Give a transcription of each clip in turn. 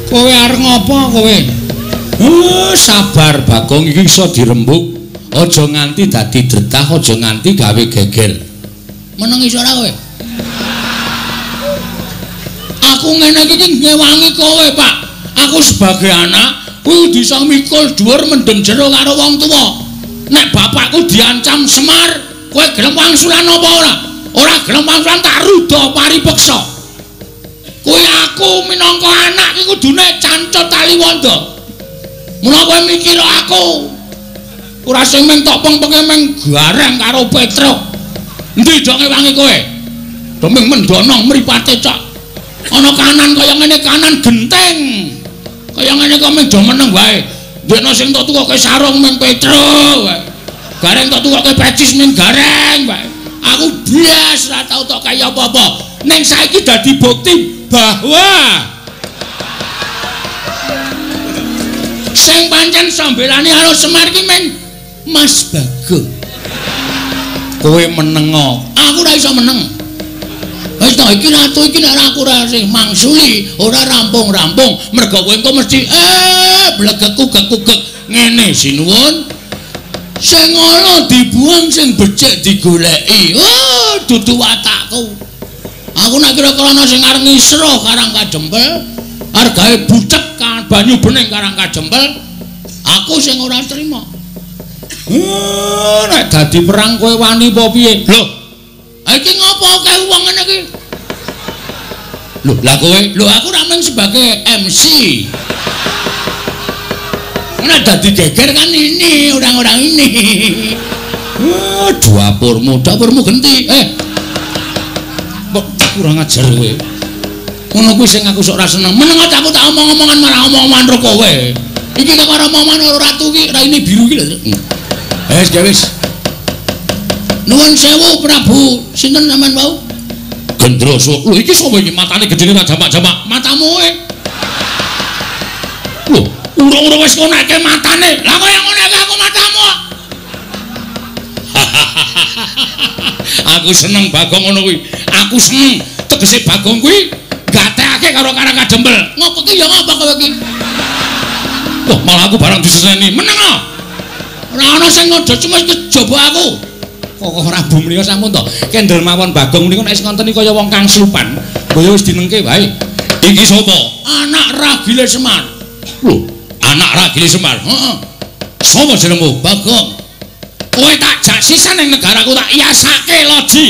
Kowe arep ngopo kowe? Sabar Bagong iki iso dirembuk. Aja nganti dadi dretah, aja nganti gawe geger. Meneng iso ora kowe? Aku ngene iki ngewangi kowe, Pak. Aku sebagai anak kuwi bisa mikul dhuwur mendem jero karo wong tuwa. Nek bapakku diancam Semar, kowe gelem wangsulan apa ora? Ora gelem wangsulan tak ruda paripeksa. Kuwi aku minangka anak iki kudune cancut tali wanda. Mula kowe mikir aku. Ora sing meng tok peng-penge meng gareng karo Petruk. Endi dong ngewangi kowe? Domeng mendono mripate cok. Ana kanan kaya ngene kanan genteng. Kaya ngene kok meng do meneng wae. Ndekno sing tok tukoke sarung meng Petruk wae. Gareng tok tukoke pecis meng gareng wae. Aku blas ora tau tok kaya apa-apa. Ning saiki dadi bukti bahwa sing pancen sambelane karo Semar ki men Mas Bagong. Kowe meneng aku ora iso meneng. Wis ta iki ratu iki nek aku ora sing mangsuli, ora rampung-rampung, mergo kowe engko mesti blegek-gugek ngene sinuwun. Sing ana dibuang sing becik digoleki. Dudu watakku. Aku nek kira-kira ana sing arep ngisro Karang Kajempel, arep gawe bucek banyu bening Karang Kajempel, aku sing ora trima. Nek dadi perang kowe wani apa piye? Lho, iki ngopo kae wong ngene iki? Lho, lah kowe, lho aku ra mung sebagai MC. Nek dadi geger kan ini, orang-orang ini. Dapurmu genti. Kok kurang ajar kowe. Ngono kuwi sing aku sok ora seneng. Meneng aku tak omong-omongan marang omong-omongan karo kowe. Iki kok karo omongan karo ratu iki raine biru iki lho. Wis. Nuwun sewu Prabu. Sinten sampean wau? Gendroso. Lho iki sapa iki matane gedene ra jamak-jamak. Matamu kowe. Lho, urung-urung wis koneke matane. Lah kok yang koneke aku matamu? Aku seneng Bagong ngono kuwi. Aku seneng tegese Bagong kuwi gatekake karo Karang Kajempel. Ngopo ki ya ngapa kowe iki? Wah, malah aku barang diseseni. Meneng ah. Ora ana sing ngodo cuma kejaba aku. Kok Prabu mriko sampun to. Kendel mawon Bagong niku nek wis ngoten kaya wong kang slupan. Kaya wis dinengke wae. Iki sapa? Anak Ragile Semar. Lho, anak Ragile Semar. Heeh. Sapa jenengmu? Bagong. Kowe tak jak sisan ning negaraku tak iasake loji.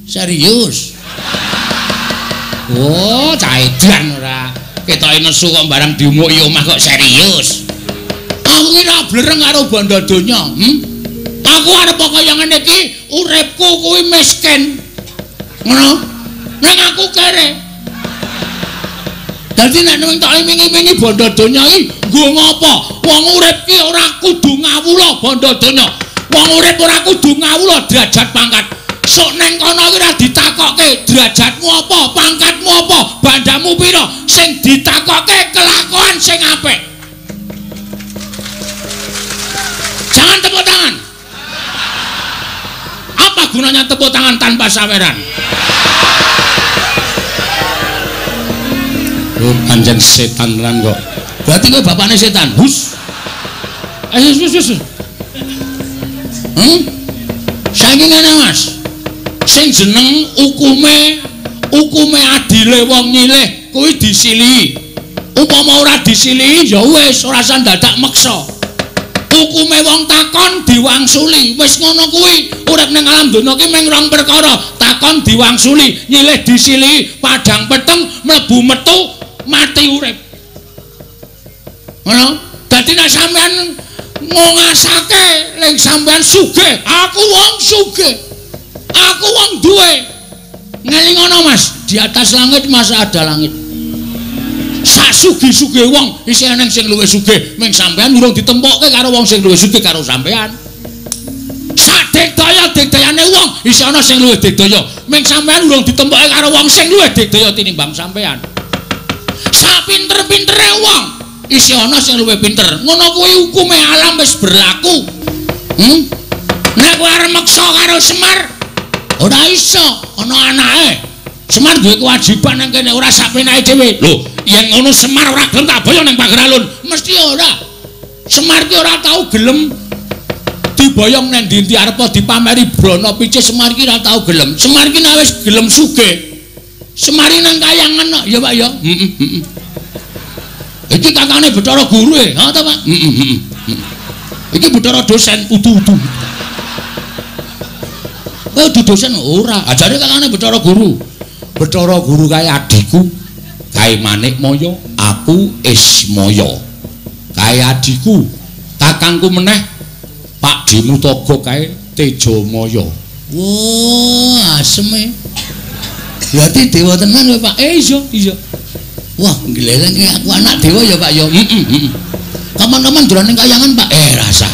Serius. Oh, cah edan ora. Ketoke nesu kok barang diumuki omah kok serius. Aku iki ora blereng karo bondo donya, Aku arep kaya ngene iki, uripku kuwi miskin. Ngono. Ning aku kere. Dadi nek ning tak iming-imingi bondo donya iki, nggo ngopo? Wong urip ki ora kudu ngawula bondo donya. Wong urip ora kudu ngawula derajat pangkat. Sok neng kono iki ora ditakokke derajatmu apa, pangkatmu apa, bandamu pira, sing ditakokke kelakuan sing apik. Jangan tepuk tangan. Apa gunanya tepuk tangan tanpa saweran? Oh, pancen setan tenan kok. Berarti kowe bapakne setan. Hus. Wis. Saiki ngene Mas. Sing jeneng ukume adile wong nyilih kuwi disilihi. Upama ora disilihi ya wis ora usah dadak meksa. Hukume wong takon diwangsuli. Wis ngono kuwi. Urip ning alam donya ki mung rong perkara. Takon diwangsuli, nyilih disilihi, padang peteng, mlebu metu, mati urip. Ngono. Dadi nek sampean ngongasake ning sampean sugih, aku wong sugih. Aku wong duwe. Ngelingono Mas, di atas langit masih ada langit. Sak sugih-sugih wong isih ana sing luwih sugih, ming sampean urung ditempokke karo wong sing luwih sugih karo sampean. Sak digdaya-digdayane wong isih ana sing luwih digdaya, ming sampean urung ditempokke karo wong sing luwih digdaya tinimbang sampean. Sak pinter-pintere wong isih ana sing luwih pinter. Ngono kuwi hukume alam wis berlaku. Nek kowe arep meksa karo Semar, ora iso, ana anake. Semar duwe kewajiban nang kene ora sapenake dhewe. Lho, yen ngono Semar ora gelem tak boyo ning Pager Alun. Mesti ora. Semar ki ora tau gelem diboyong nang ndi-ndi arep dipameri brana picis. Semar ki ora tau gelem. Semar ki nek wis gelem sugih. Semar nang kayangan kok, ya Pak ya. Iki kakane Bathara Guru e, ha ta Pak? Iki Bathara dosen utu-utu. Oh, di dosen ora. Ajare kakane Bathara Guru. Bathara Guru kae adikku, kae Manikmaya, aku Ismaya. Kae adikku, kakangku meneh Pak Dimutaga kae Tejamaya. Wah, aseme. Berarti dewa tenan kowe Pak. Iya. Wah, gleleng ki aku anak dewa ya Pak ya. Kapan-kapan dolan ning kayangan Pak. Rasa.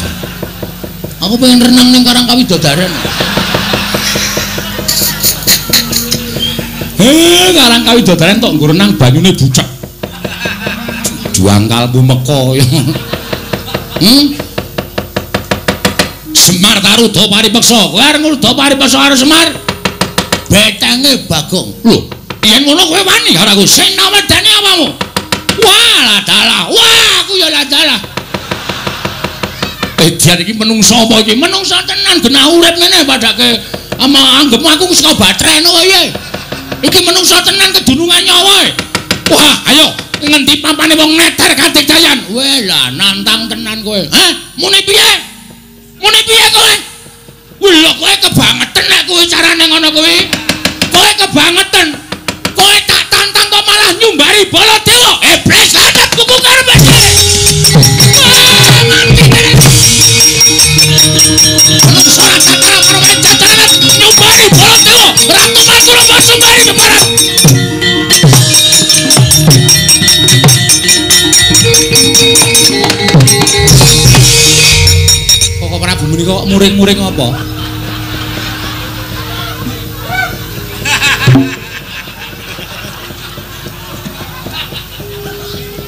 Aku pengen renang ning Karang Kawidodaren. Karang Kawidodaren tok nggo renang banyune bucek. Juangkalmu meko ya. Semar Taruda Paripeksa. Kowe arep ngruda Paripeksa karo Semar? Betenge Bagong. Lho, yen ngono kowe wani karo aku sing nawedani apamu? Wah, ladalah. Wah, aku ya ladalah. Dian iki menungsa apa iki? Menungsa tenan genah urip ngene padake ama anggepmu aku saka batrene kowe. Iki menungsa tenan kedunungan nyawa. Wah, ayo ngendi pampane wong neter Kantik Dayan. Weh lah nantang tenan kowe. Hah? Muni piye? Muni piye kowe? Lho kowe kebangetan nek kowe carane ngono kowe. Kowe kebangetan. Kowe tak tantang kok malah nyumbari Baladewa. Iblis lanat kuku karepe. Menungsa kakara perwenca tenan nyumbari Baladewa. Ratu Makura masumbari Semarang. Kok Prabu menika kok muring-muring apa?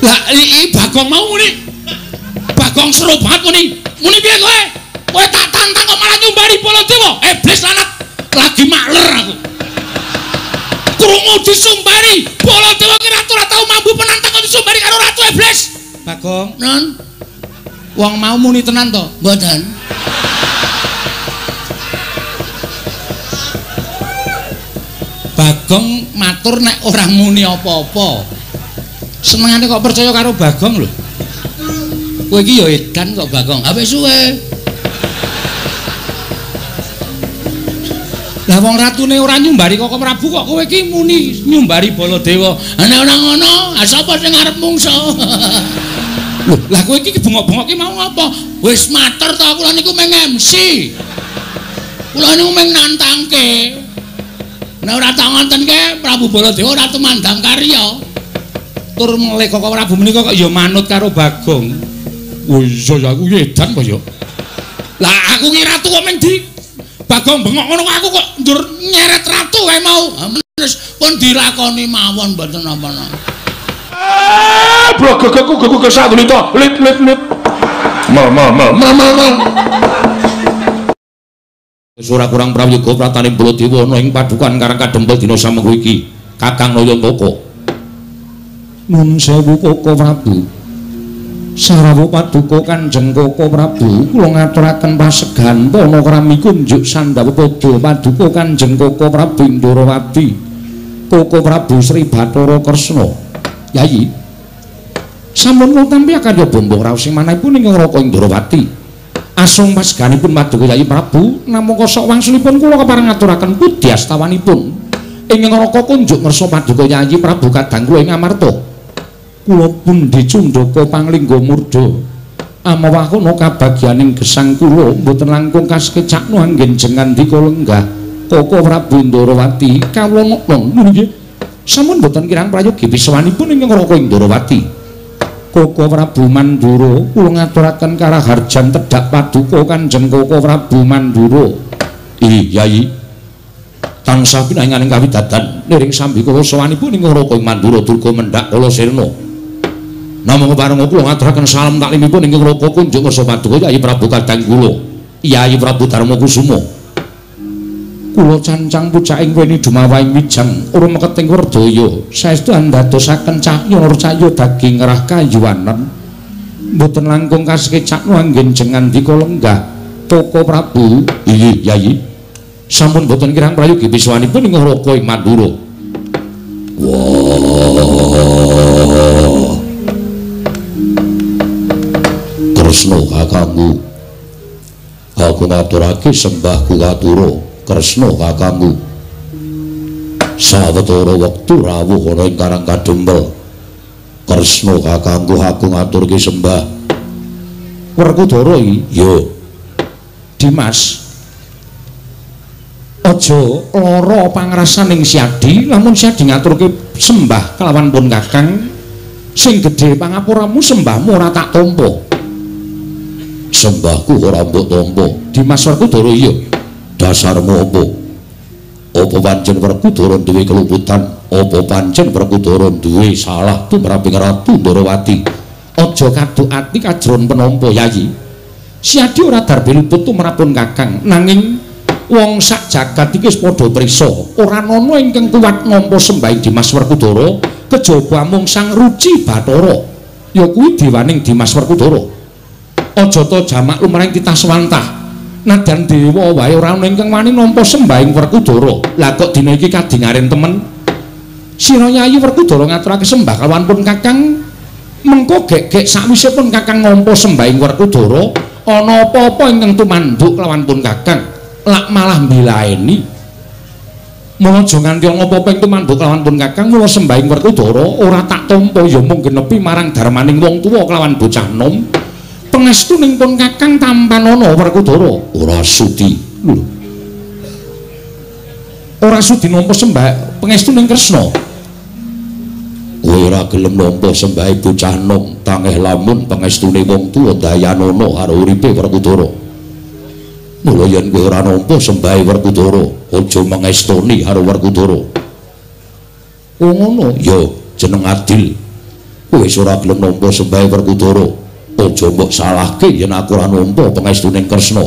Lah iki Bagong mau muni. Bagong serobat muni. Muni piye kowe? Kowe tak tantang kok malah nyumbari Baladewa. Iblis lanat. Lagi makler aku. Krungu disumbari Baladewa ki ratu ora tau mambu penantang kok disumbari karo Ratu Iblis. Bagong, non. Wong mau muni tenan to? Mboten. Bagong matur nek ora muni apa-apa. Senengane kok percaya karo Bagong lho. Kowe iki ya edan kok Bagong. Ha wis suwe. Lah wong ratune ora nyumbari kok Prabu kok kowe iki muni nyumbari Baladewa. Nek ora ngono, sapa sing arep mungsa? Lho, lah kowe iki bengok-bengok ki mau apa? Wis matur to kula niku meng MC. Kula niku meng nantangke. Nek ora tak ngontenke Prabu Baladewa ora tumandang karya. Tur meleh kok Prabu menika kok ya manut karo Bagong. Oh iya aku edan kok ya. Lah aku ki ratu kok meng di Bagong bengok ngono aku kok ndur nyeret ratu wae mau. Pun dilakoni mawon mboten napa-napa. Blogegku sadulita lip. Mal. Ora kurang prayoga prataning Baladewa ana ing padukan Karang Kadempel dina samengko iki. Kakang Nayantaka. Nun sewu Koko Prabu. Sarawuh paduka Kanjeng Koko Prabu, kula ngaturaken pasegan panakrami kunjuk Sandhawa Pada paduka Kanjeng Koko Prabu Indrawati. Koko Prabu Sri Bathara Kresna. Yayi. Sampun tampi karya bombong raos sing manahipun ing Raka Indrawati. Asung paseganipun paduka Yayi Prabu, namung kosok wangsulipun kula kepareng ngaturaken pudhi astawanipun ing Raka kunjuk ngersa paduka Yayi Prabu kadang kula ing Amarta. Kula pun dicundhaka panglingga murda. Amawa kono kabagyaning gesang kula mboten langkung kasekecakno anggen jengandika lenggah Koko Prabu Indrawati kawula nong nggih. Sampun mboten kirang prayogi pisawanipun ing Raka Indrawati. Koko Prabu Mandura kula ngaturaken karaharjan tedhak paduka Kanjeng Koko Prabu Mandura. Yayi tansah pinanganing kawidadan niring sambi kula sawanipun ing Raka Mandura durga mendhak kala sirna. Namung parenga kula ngaturaken salam taklimipun ing Raka kunjuk ngersa paduka Yayi Prabu kadang kula. Yayi Prabu Darmakusuma. kula cancang pucaking weni dumawaing wijang urung meketing werdaya saestu andadosaken cahya cahya daging rah kayuwanen mboten langkung kasekecak anggen jengan dika lenggah Koko Prabu. Iya Yayi sampun mboten kirang prayogi biswanipun ing Raka ing Mandura. Wah Kresna kakangku aku ngaturake sembahku katura Kresna kakangku sawetara wektu rawuh ana ing Karang Kadempel Kresna kakangku aku ngaturke sembah Werkudara iki yo Dimas aja lara pangrasaning Siadi lamun Siadi ngaturke sembah kelawan pun Kakang sing gedhe pangapuramu sembahmu ora tak tampa sembahku ora mbok tampa Dimas Werkudara iya dasarmu apa pancen Werkudara duwe keluputan apa pancen Werkudara duwe salah tumraping Ratu Ndarawati aja kaduk ati kajron penampa Yayi Siadi ora darbe luput tumrapun Kakang nanging wong sak jagat iki wis padha prisa ora ana ingkang kuwat nampa sembahing Dimas Werkudara kejaba mung Sang Ruci Bathara ya kuwi dewaning Dimas Werkudara aja ta jamak lumrahing titah swantah nadyan dewa wae ora ana ingkang wani nampa sembahing Werkudara lah kok dina iki kadingaren temen sira Yayi Werkudara ngaturake sembah kalawan pun Kakang mengko gek-gek sakwise pun Kakang nampa sembahing Werkudara ana apa-apa ingkang tumanduk kelawan pun Kakang lak malah mbilaeni mula aja nganti ana apa-apa ing tumanduk kelawan pun Kakang mula sembahing Werkudara ora tak tampa ya mung genepi marang darmaning wong tuwa kelawan bocah nom pangestuning pun Kakang tampanana Werkudara ora sudi lho ora sudi nampa sembah pangestuning Kresna kowe ora gelem nampa sembahe bocah nom tangeh lamun pangestune wong tuwa dayanana karo uripe Werkudara mula yen kowe ora nampa sembahe Werkudara aja mangestuni karo Werkudara oh ngono ya jeneng adil kowe wis ora gelem nampa sembahe Werkudara aja mbok salahke yen aku ora nampa pangestune Kresna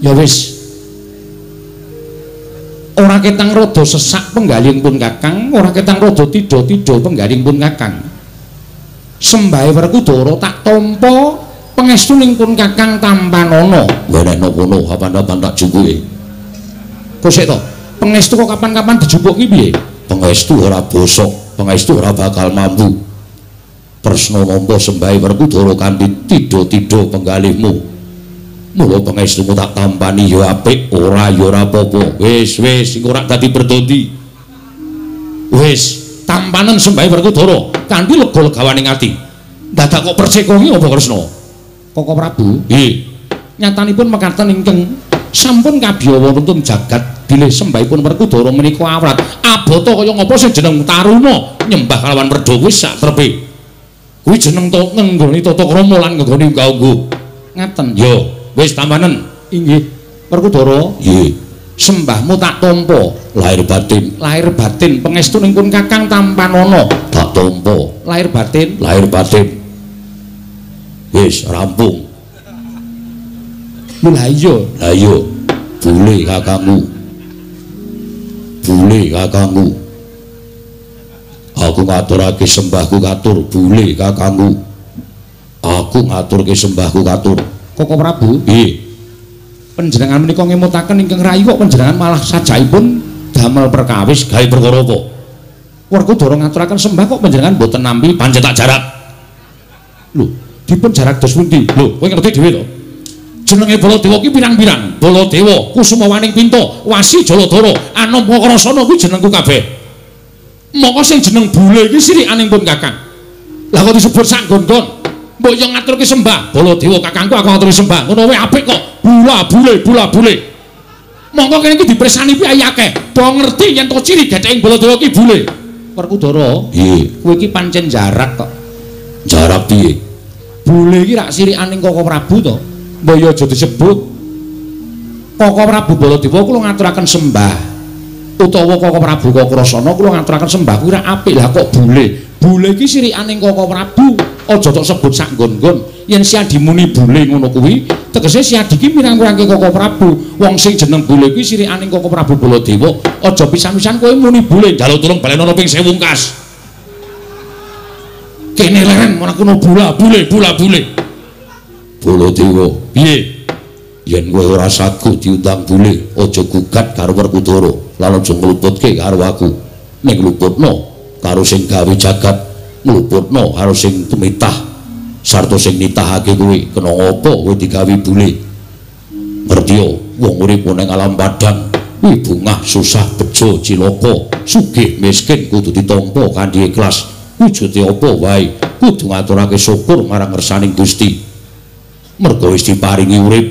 ya wis ora ketang rada sesak penggaling pun Kakang ora ketang rada tidha-tidha penggaling pun Kakang sembahe Werkudara tak tampa pangestuning pun Kakang tampanana wenehna kono kapan-kapan tak jupuke kok sik to pangestu kok kapan-kapan dijupuk ki piye pangestu ora bosok pangestu ora bakal mampu Kresna nampa sembahe Werkudara kanthi tidha-tidha penggalihmu mula pangestumu tak tampani ya apik ora ya ora apa-apa wis sing ora dadi berdondi wis tampanen sembahe Werkudara kanthi lega-legawaning ati dadak kok percekongi apa Kresna Koko Prabu nggih nyatanipun mekaten ingkang sampun kabiyawa nuntun jagat bilih sembahipun Werkudara menika awrat abata kaya ngapa sing jeneng Taruna nyembah kalawan werda wis sak trepe kuwi jeneng to ngenggoni tata krama lan ngenggoni kanggo ngaten ya wis tampanen inggih Werkudara nggih sembahmu tak tampa lahir batin pangestuning pun Kakang tampanana tak tampa lahir batin wis rampung lha iya bule kakangku aku ngaturake sembahku katur bule kakangku aku ngaturke sembahku katur Koko Prabu nggih panjenengan menika ngemutaken ingkang rayi kok panjenengan malah sajaipun damel perkawis gawe perkara apa Werkudara ngaturaken sembah kok panjenengan mboten nampi pancen tak jarak lho dipun jarak dos pundi lho kowe ngerti dhewe to jenenge Baladewa ki pirang-pirang Baladewa Kusumawaning Pinta Wasi Jaladara Anampa Krasana kuwi jenengku kabeh moko sing jeneng bule iki sirikaning pun Kakang lah kok disebut sak nggon-nggon mbok yo ngaturke sembah Baladewa kakangku aku ngaturke sembah ngono wae apik kok bula bule monggo kene iki dipresani piye akeh do ngerti yen to ciri getheking Baladewa ki bule Werkudara nggih kowe iki pancen jarak kok jarak piye bule iki rak sirikaning Koko Prabu to mbok yo aja disebut Koko Prabu Baladewa kula ngaturaken sembah utawa Koko Prabu Kakrasana kula ngaturaken sembah kuwi rak apik lah kok bule iki sirikaning Koko Prabu aja tok sebut sak nggon-nggon yen Siadi muni bule ngono kuwi tegese si adiki mirang-mirangke Koko Prabu. Wong sing jeneng Bule kuwi sirikaning Koko Prabu Baladewa. Aja pisan-pisan kowe muni Bule, njaluk tulung balenono ping 1000 kas. Kene leren ora kono Bule. Baladewa, piye? Yen kowe ora sagu diundang Bule, aja gugat karo Werkudara, lan aja ngluputke karo aku. Ning ngluputno karo sing gawe jagat, ngluputno karo sing tumitah. Sarta sing nitahake kowe kena apa kowe digawe Bule. Ngertiya, wong urip ning alam padang kuwi bungah susah bejo cilaka, sugih miskin kudu ditampa kanthi ikhlas. Wujude apa wae kudu ngaturake syukur marang ngersaning Gusti. Merga wis diparingi urip,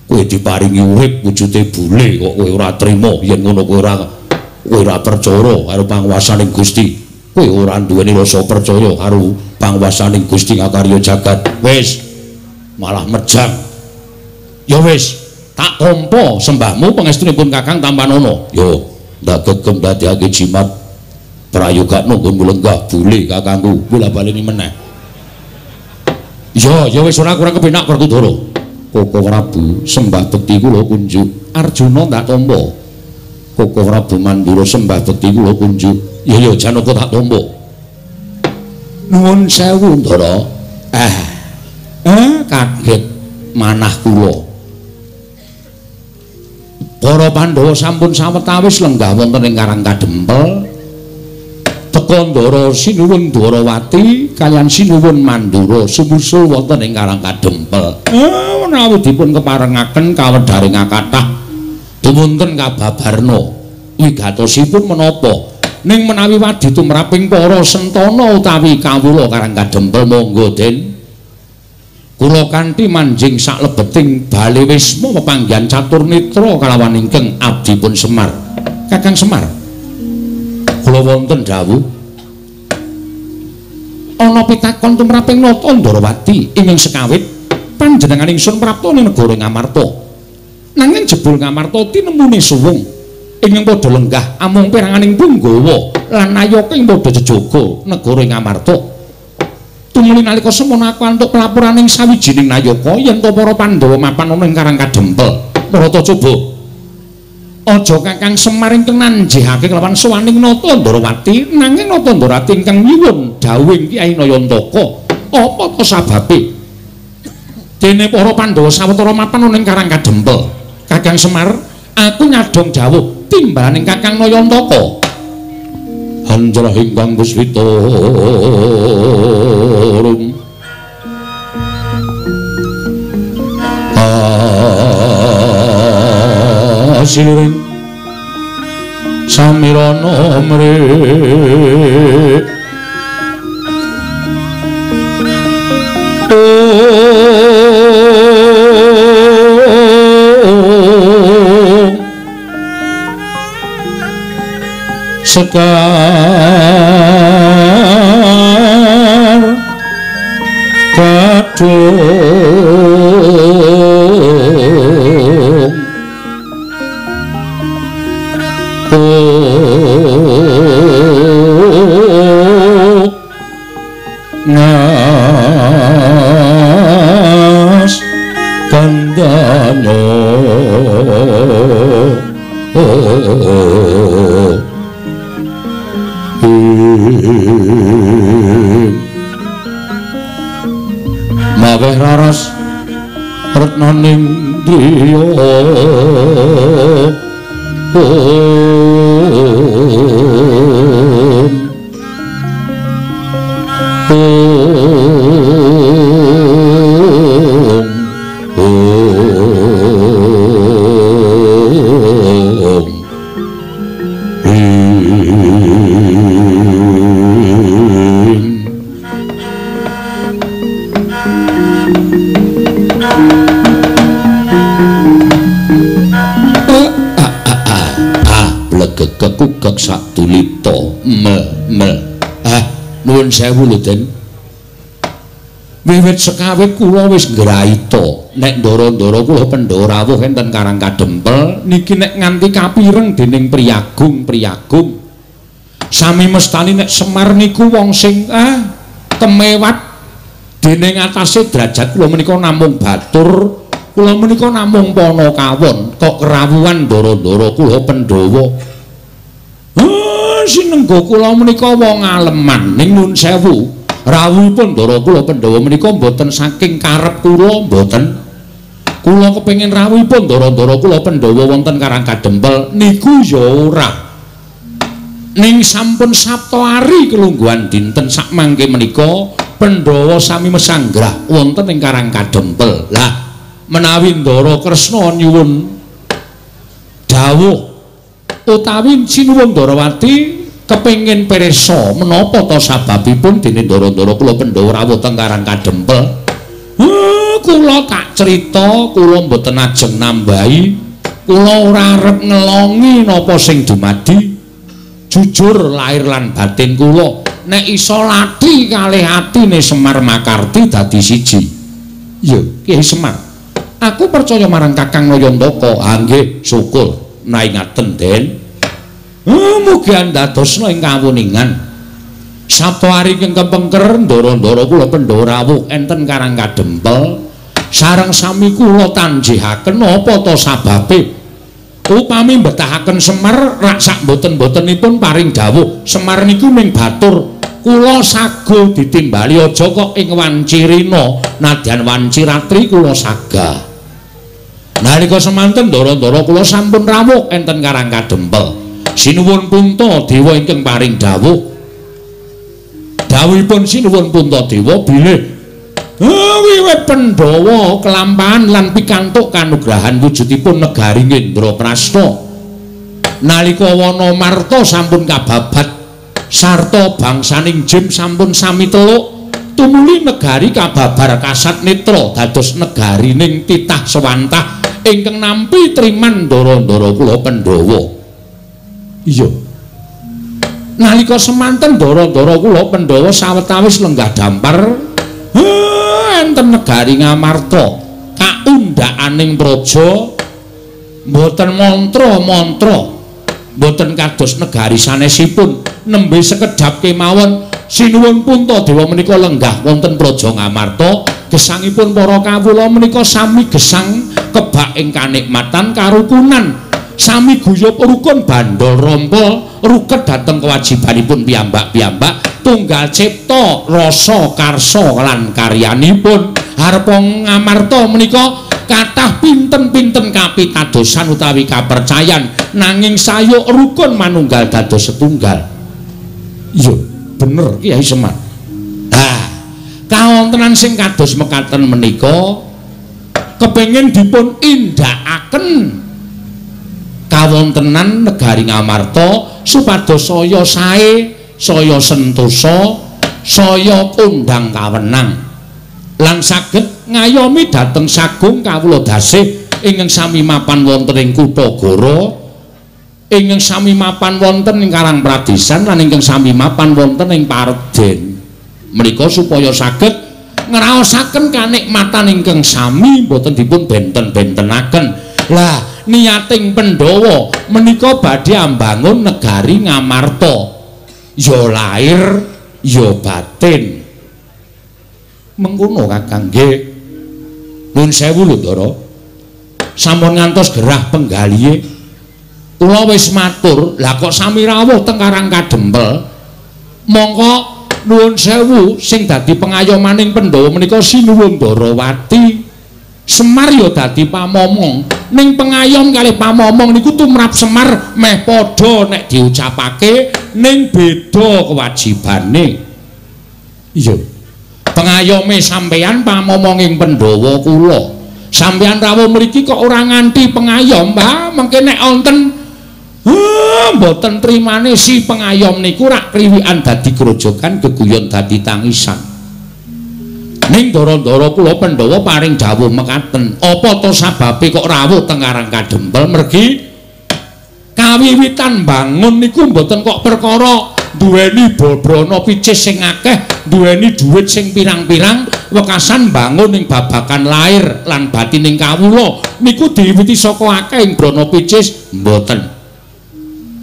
kowe diparingi urip wujude Bule kok kowe ora trima yen ngono kowe ora percaya karo panguwasaning Gusti. Kowe ora duweni rasa percaya karo panguwasaning Gusti ngakarya jagat. Wis malah mejang. Ya wis, tak tampa sembahmu pangestunipun Kakang Tampanono. Yo, ndak gegem dadekake jimat prayogakno nggonmu lenggah Bule kakangku. Bola baleni meneh. Ya wis ora kurang kepenak Werkudara. Koko Prabu sembah bekti kula kunjuk. Arjuna tak tampa. Koko Prabu Mandura sembah bekti kula kunjuk. Ya Janaka tak tampa. Nuwun sewu Ndara. Kaget manah kula. Para Pandhawa sampun sawetawis lenggah wonten ing Karang Kadempel. Teka Ndara sinuwun Dwarawati kaliyan sinuwun Mandura sumusul wonten ing Karang Kadempel. Menawi dipun keparengaken kawedaring kathah dumunten kababarna wigatosipun menapa? Ning menawi wadi tumraping para sentana utawi kawula Karang Kadempel monggo Den. Kula kanthi manjing saklebeting bale wisma pepanggihan catur nitra kalawan ingkang abdipun Semar. Kakang Semar. Kula wonten dawuh. Ana pitakon tumraping Nata Ndarawati ingkang sekawit panjenengan ingsun prapta ning negara Ngamarta. Nanging jebul Ngamarta tinemune suwung ingkang padha lenggah amung peranganing Punggawa lan Nayaka ing padha jejaga negara Ngamarta. Tumuli nalika semana aku antuk pelapuraning sawijining Nayaka yen to para Pandhawa mapan ana ing Karang Kadempel. Marata coba aja Kakang Semar ingkang nanjihake kelawan sowaning Nata Ndarawati nanging Nata Ndarawati ingkang nyuwun dawuh Kyai Nayantaka. Apa to sababe? Dene para Pandhawa sawetara mapan ana ing Karang Kadempel. Kakang Semar, aku nyadong dawuh timbalaning Kakang Nayantaka. Anjra ingkang Puspita asiring samirana mrih sekar kadung ngas kandanya maweh raras retnaning driya kekugek satulita nuwun sewu lho Den. Wiwit sekawit kula wis nggraita nek ndara-ndara kula Pandhawa rawuh enten Karang Kadempel niki nek nganti kapireng dening priyagung sami mestani nek Semar niku wong sing temewat dening atase derajat kula menika namung batur kula menika namung pana kawon kok kerawuhan ndara-ndara kula Pandhawa. Sinengga kula menika wong aleman ning nuwun sewu. Rawuhipun ndara kula Pandhawa menika mboten saking karep kula mboten. Kula kepengin rawuhipun ndara-ndara kula Pandhawa wonten Karang Kadempel niku ya ora. Ning sampun Sabta Ari kelungguhan dinten sak mangke menika Pandhawa sami mesanggrah wonten ing Karang Kadempel. Lah menawi Ndara Kresna nyuwun dawuh utawi sinuwun Ndarawati kepengin pirsa menapa ta sababipun dene Ndara-ndara kula Pandhawa rawuh teng Karang Kadempel. Kula tak crita, kula mboten ajeng nambahi, kula ora arep ngelongi napa sing dumadi. Jujur lahir lan batin kula nek iso lati kalih atine Semar Makarti dadi siji. Yo, Kyai Semar. Aku percaya marang Kakang Nayantaka. Nggih, syukur. Nah ngaten, Den. Mugi andadosna ing kawuningan. Sabta Ari ing kepengker ndara-ndara kula Pandhawa rawuh enten Karang Kadempel. Sareng sami kula tanjihaken apa ta sababe? Upami mbetahaken Semar rak sak boten-botenipun paring dawuh. Semar niku ning batur kula sago ditimbali aja kok ing Wancirina nadyan Wanciratri kula sagah. Nalika semanten ndara-ndara kula sampun rawuh enten Karang Kadempel. Sinuwun Puntadewa ingkang paring dawuh. Dawuhipun sinuwun Puntadewa bilih wiwit Pandhawa kelampahan lan pikantuk kanugrahan wujudipun negari Ngendraprasta. Nalika wana marta sampun kababat sarta bangsaning Jim sampun sami teluk tumuli negari kababar kasat netra dados negarining titah sewantah ingkang nampi triman ndara-ndara kula Pandhawa. Iya. Nalika semanten ndara-ndara kula Pandhawa sawetawis lenggah dampar enten negari Ngamarta kaundhakaning praja mboten mantra-mantra mboten kados negari sanesipun nembe sekedhap kemawon sinuwun Puntadewa menika lenggah wonten praja Ngamarta gesangipun para kawula menika sami gesang kebak ing kanikmatan karukunan sami guyub rukun bandha rompa ruket dhateng kewajibanipun piyambak-piyambak tunggal cipta rasa karsa lan karyanipun harpa Ngamarta menika kathah pinten-pinten kapitadosan utawi kapercayan nanging sayuk rukun manunggal dados setunggal. Iya bener Kyai Semar. Kawontenan sing kados mekaten menika kepengin dipun indakaken kawontenan negari Ngamarta supados saya sae saya sentosa saya kondhang kawenang lan saged ngayomi dhateng sagung kawula dasih ingkang sami mapan wonten ing Kutagara ingkang sami mapan wonten ing Karang Pradesan lan ingkang sami mapan wonten ing Paredèn menika supaya saged ngraosaken kanikmatan ingkang sami boten dipun benten-bentenaken. Lah niating Pandhawa menika badhe ambangun negari Ngamarta ya lahir ya batin mengkono Kakang nggih. Nuwun sewu lho Ndara sampun ngantos gerah penggalihe kula wis matur lah kok sami rawuh teng Karang Kadempel mongko nuwun sewu sing dadi pengayomaning Pandhawa menika sinuwun Ndarawati Semar ya dadi pamomong ning pengayom kalih pamomong niku tumrap Semar meh padha nek diucapake ning beda kewajibane. Iya. Pengayome sampeyan pamomonging Pandhawa kula. Sampeyan rawuh mriki kok ora nganti pengayom, Mbah, mengke nek wonten mboten trimane si pengayom niku rak kriwikan dadi grojogan geguyon dadi tangisan. Ning ndara-ndara kula Pandhawa paring dawuh mekaten, apa to sababe kok rawuh teng Karang Kadempel mergi kawiwitan bangun niku mboten kok perkara duweni bobrana picis sing akeh, duweni dhuwit sing pirang-pirang, wekasan bangun ing babakan lair lan batining kawula niku diwiwiti saka akeh ing brana picis mboten.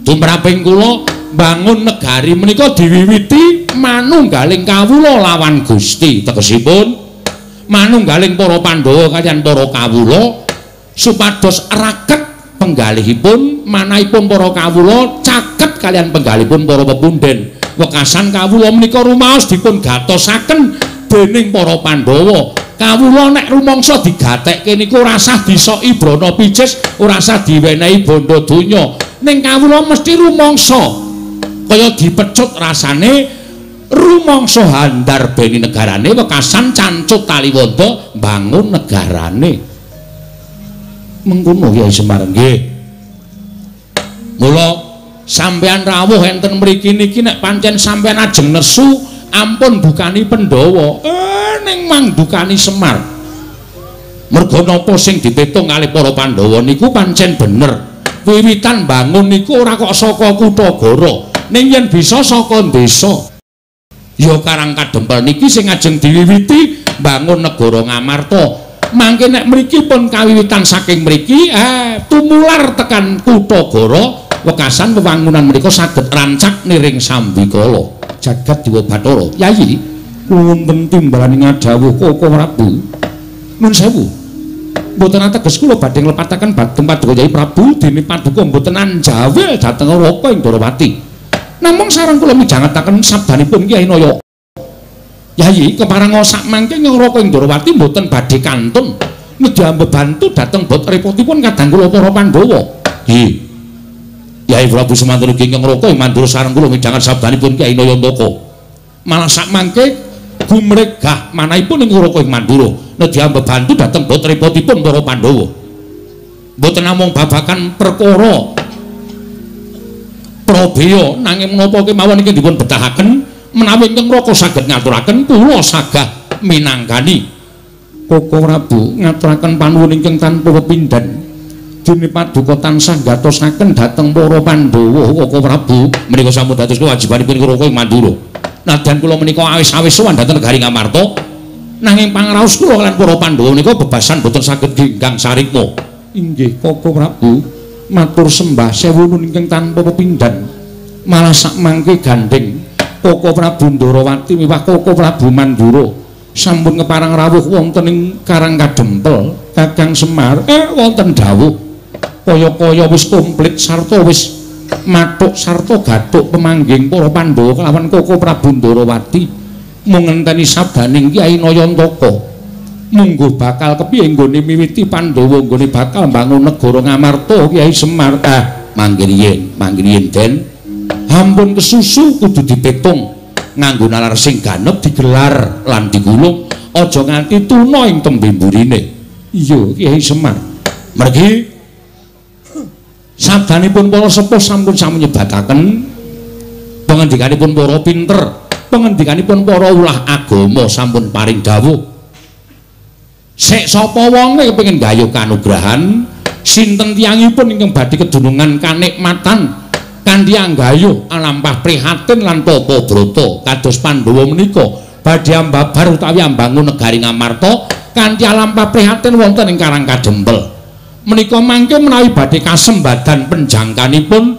Tumraping kula bangun negari menika diwiwiti manunggaling kawula lawan Gusti tegesipun manunggaling para Pandhawa kaliyan para kawula supados raket penggalihipun manahipun para kawula caket kaliyan penggalihipun para pepundhen wekasan kawula menika rumaos dipun gatosaken dening para Pandhawa. Kawula nek rumangsa digatekke niku ora usah disoki brana pijes, ora usah diwenehi bondo donya. Ning kawula mesti rumangsa kaya dipecut rasane rumangsa handar beni negarane wekasan cancut Taliwonda mbangun negarane. Mengkono Kyai Semar nggih. Mula sampeyan rawuh enten mriki niki nek pancen sampeyan ajeng nesu ampun dukani Pandhawa ning mangdukani Semar. Merga napa sing dipetung kalih para Pandhawa niku pancen bener. Wiwitan bangun niku ora kok saka Kutagara, ning yen bisa saka desa. Ya Karang Kadempel niki sing ajeng diwiwiti bangun negara Ngamarta. Mangke nek mriki pun kawiwitan saking mriki tumular tekan Kutagara wekasan wewangunan menika saged rancak niring Sambikala. Jagat Dewa Bathara. Yayi, wonten timbalan ngadhawuh Koko Prabu. Nuwun sewu. Mboten ateges kula badhe nglepataken dhateng Paduka Kyai Prabu dene Paduka mboten anjawil dhateng Raka ing Darawati. Namung sareng kula midhangetaken sabdanipun Kyai Naya. Yayi, keparang sak mangke ing Raka ing Darawati mboten badhe kantun nedya mbebantu dhateng bot repotipun kadang kula para Pandhawa. Nggih. Kyai Prabu Semantara ingkang Raka ing Mandura sareng kula midhanget sabdanipun Kyai Nayantaka. Malah sak mangke gumregah manahipun ing Raka ing Mandura nedya mbebantu dhateng bot repotipun para Pandhawa. Mboten namung babakan perkara Prabeya nanging menapa kemawon iki dipun betahaken menawi ingkang Raka saged ngaturaken kula sagah minangkani. Koko Prabu ngaturaken panuwun ingkang tanpa pepindhan. Dene Paduka tansah gatosaken dhateng para Pandhawa Koko Prabu menika sampun dados kewajibanipun Raka ing Mandura. Nadyan kula menika awis-awis sowan dhateng negari Ngamarta nanging pangraos kula lan para Pandhawa menika bebasan boten saged genggang sarikma. Inggih Koko Prabu matur sembah sewu nuwun ingkang tanpa pepindhan. Malah sak mangke gandeng Koko Prabu Ndarawati miwah Koko Prabu Mandura sampun keparang rawuh wonten ing Karang Kadempel Kakang Semar wonten dawuh kaya-kaya wis komplit sarta wis mathuk sarta gathuk pemangging para Pandhawa kelawan Koko Prabu Ndarawati mung ngenteni sabdaning Kyai Nayantaka mungguh bakal kepiye nggone miwiti Pandhawa nggone bakal mbangun negara Ngamarta Kyai Semar. Mangke riyen Den ampun kesusu kudu dipetung nganggo nalar sing ganep digelar lan digulung aja nganti tuna ing tembe mburine. Iya Kyai Semar. Mergi sabdanipun para sepuh sampun nyebataken pangendikanipun para pinter, pangendikanipun para ulah agama sampun paring dawuh. Sek sapa wonge kepengin gayuh kanugrahan, sinten tiyangipun ingkang badhe kedunungan kanikmatan kanthi anggayuh alampah prihatin lan tata brata kados Pandhawa menika badhe ambabar utawi ambangun negari Ngamarta kanthi alampah prihatin wonten ing Karang Kadempel. Menika mangke menawi badhe kasembadan penjangkanipun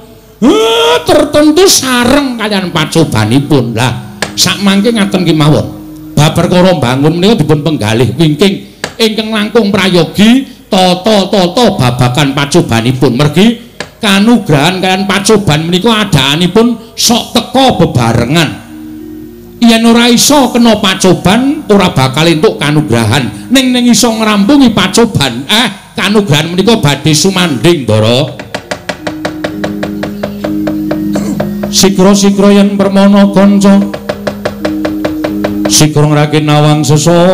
tertentu sareng kalian pacobanipun. Lah sak mangke ngaten kemawon bab perkara bangun menika dipun penggalih wingking ingkang langkung prayogi tata-tata babagan pacobanipun. Mergi kanugrahan kalian pacoban menika adaanipun sok teka bebarengan. Yen ora iso kena pacoban ora bakal entuk kanugrahan. Ning iso ngrampungi pacoban kanugrahan menika badhe sumanding Ndara. Sikra-sikra yen permana kanca sikra ngrakin nawang sesangga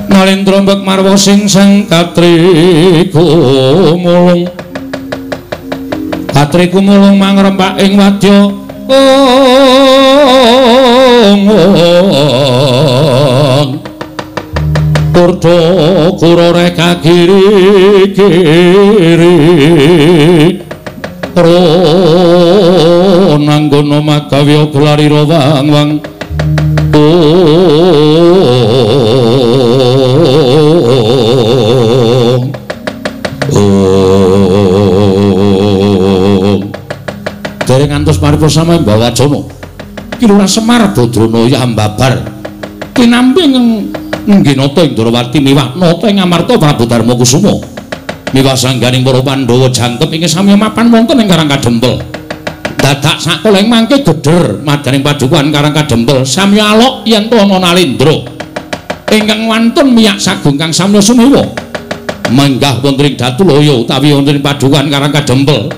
Nalendra mbek marwa sing sang katriku mulung katriku mulung mangrembak ing wadya Purda kurore kagiri-giri Prananggono magawya glarira wang-wang sama Mbah Wajana. Ki Lurah Semar Badranaya ambabar. Kinampi nggenata Indrawati miwah nata ing Amarta Prabu Darmakusuma. Miwah sangganing para Pandhawa jangkep ing sami mapan wonten ing Karang Kadempel. Dadak sakoleng mangke gedher madaning padukuhan Karang Kadempel sami alok yen to ana Nalendra ingkang wantun miyak sagung kang samya sumewa manggah wonten ing Datulaya utawi wonten ing padukuhan Karang Kadempel.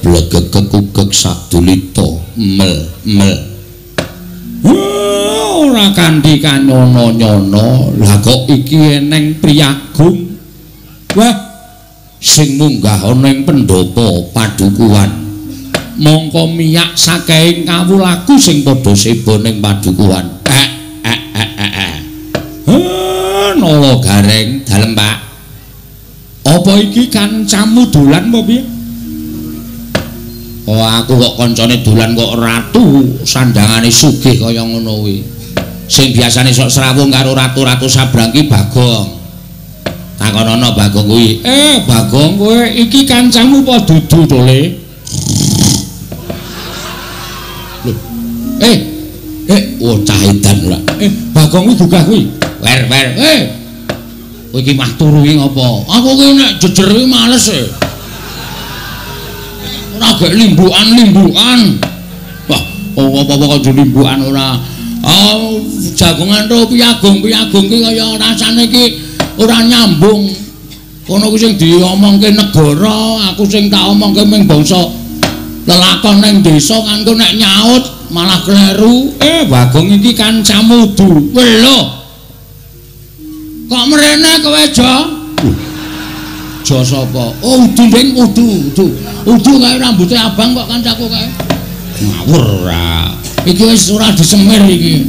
Blegegek sadulita mel ora kanthi kanyono-nyono lah kok iki eneng priyagung wah sing munggah ana ing pendopo padukuhan mongko miyak saking kawulaku sing padha seba ning padukuhan Nala Gareng dalem Pak apa iki kancamu dolan apa piye? Oh aku kok koncone dolan kok ratu sandangane sugih kaya ngono kuwi. Sing biasane sok srawung karo ratu-ratu sabrang ki Bagong. Takonono Bagong kuwi. Bagong kowe iki kancamu apa dudu to Le? Oh cah edan ora. Bagong kuwi gugah kuwi. Wer. Kowe iki mah turu iki ngopo? Aku ki nek jejer kuwi males e. Ora gek limbukan. Wah, apa-apa kok limbukan ora. Jagongan ro piagung ki kaya rasane ki ora nyambung. Kono ki sing diomongke negara, aku sing tak omongke mung bangsa lelakon ning desa kanggo nek nyaut malah kleru. Bagong iki kancamu du. Lho. Kok mrene kowe, Jo? Jo sapa? Oh, Udu kae rambuté abang kok kancaku kae. Ngawur ora. Iki wis ora disemir iki.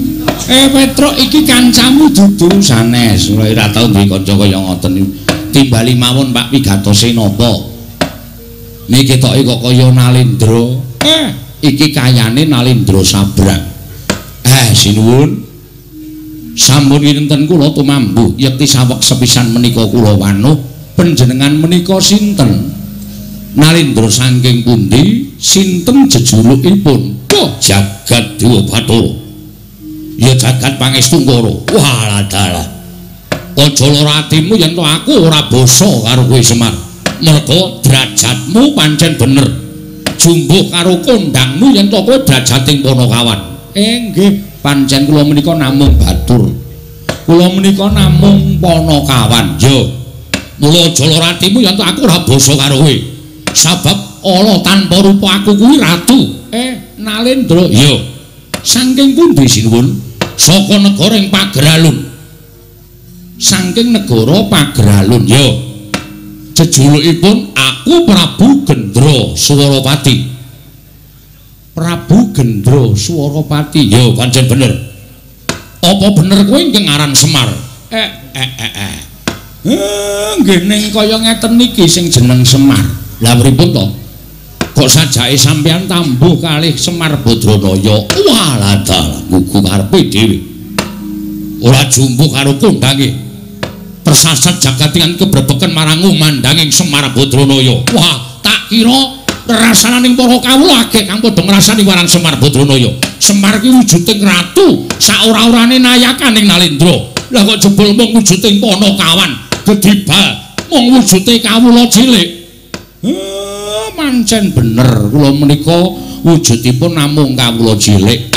Petruk iki kancamu dudu sanes. Ora tau duwe kanca kaya ngoten. Timbali mawon Pak Wigatose napa? Niki ketoke kok kaya Nalendra. Iki kayane Nalendra sabrang. Sinuwun. Sampun kinten kula tumambuh yekti saweg sepisan menika kula wanuh. Panjenengan menika sinten? Nalendra saking pundi? Sinten jejulukipun? Jagat Dewa Bathara. Ya jagat pangestu karo. Walah dalah. Aja lara atimu yen to aku ora basa karo kowe Semar. Merga derajatmu pancen bener. Jumbuh karo kondangmu yen to kowe derajating Panakawan. Nggih, pancen kula menika namung batur. Kula menika namung Panakawan. Yo. Mula aja lara atimu yen to aku ora basa karo kowe. Sabab ala tanpa rupa aku kuwi ratu. Nalendra. Yo. Saking pundi sinuwun? Saka negara ing Pageralun. Saking negara Pageralun. Yo. Jejulukipun aku Prabu Gendra Swaropati. Prabu Gendra Swaropati. Yo, pancen bener. Apa bener kowe ingkang aran Semar? Nggih ning kaya ngeten niki sing jeneng Semar. Lah pripun to? Kok sajake sampeyan tambuh kalih Semar Badranaya. Walah dalah gugu karepe dhewe. Ora jumbuh karo kondange. Persasat jagatingan kebrepeken marang umandanging Semar Badranaya. Wah, tak kira rasananing para kawula akeh kang padha ngrasani marang Semar Badranaya. Semar ki wujuding ratu, sak ora-orane nayakaning Nalendra. Lah kok jebul mung wujuding Panakawan, gedibal mung wujude kawula cilik. Pancen bener kula menika wujudipun namung kawula cilik.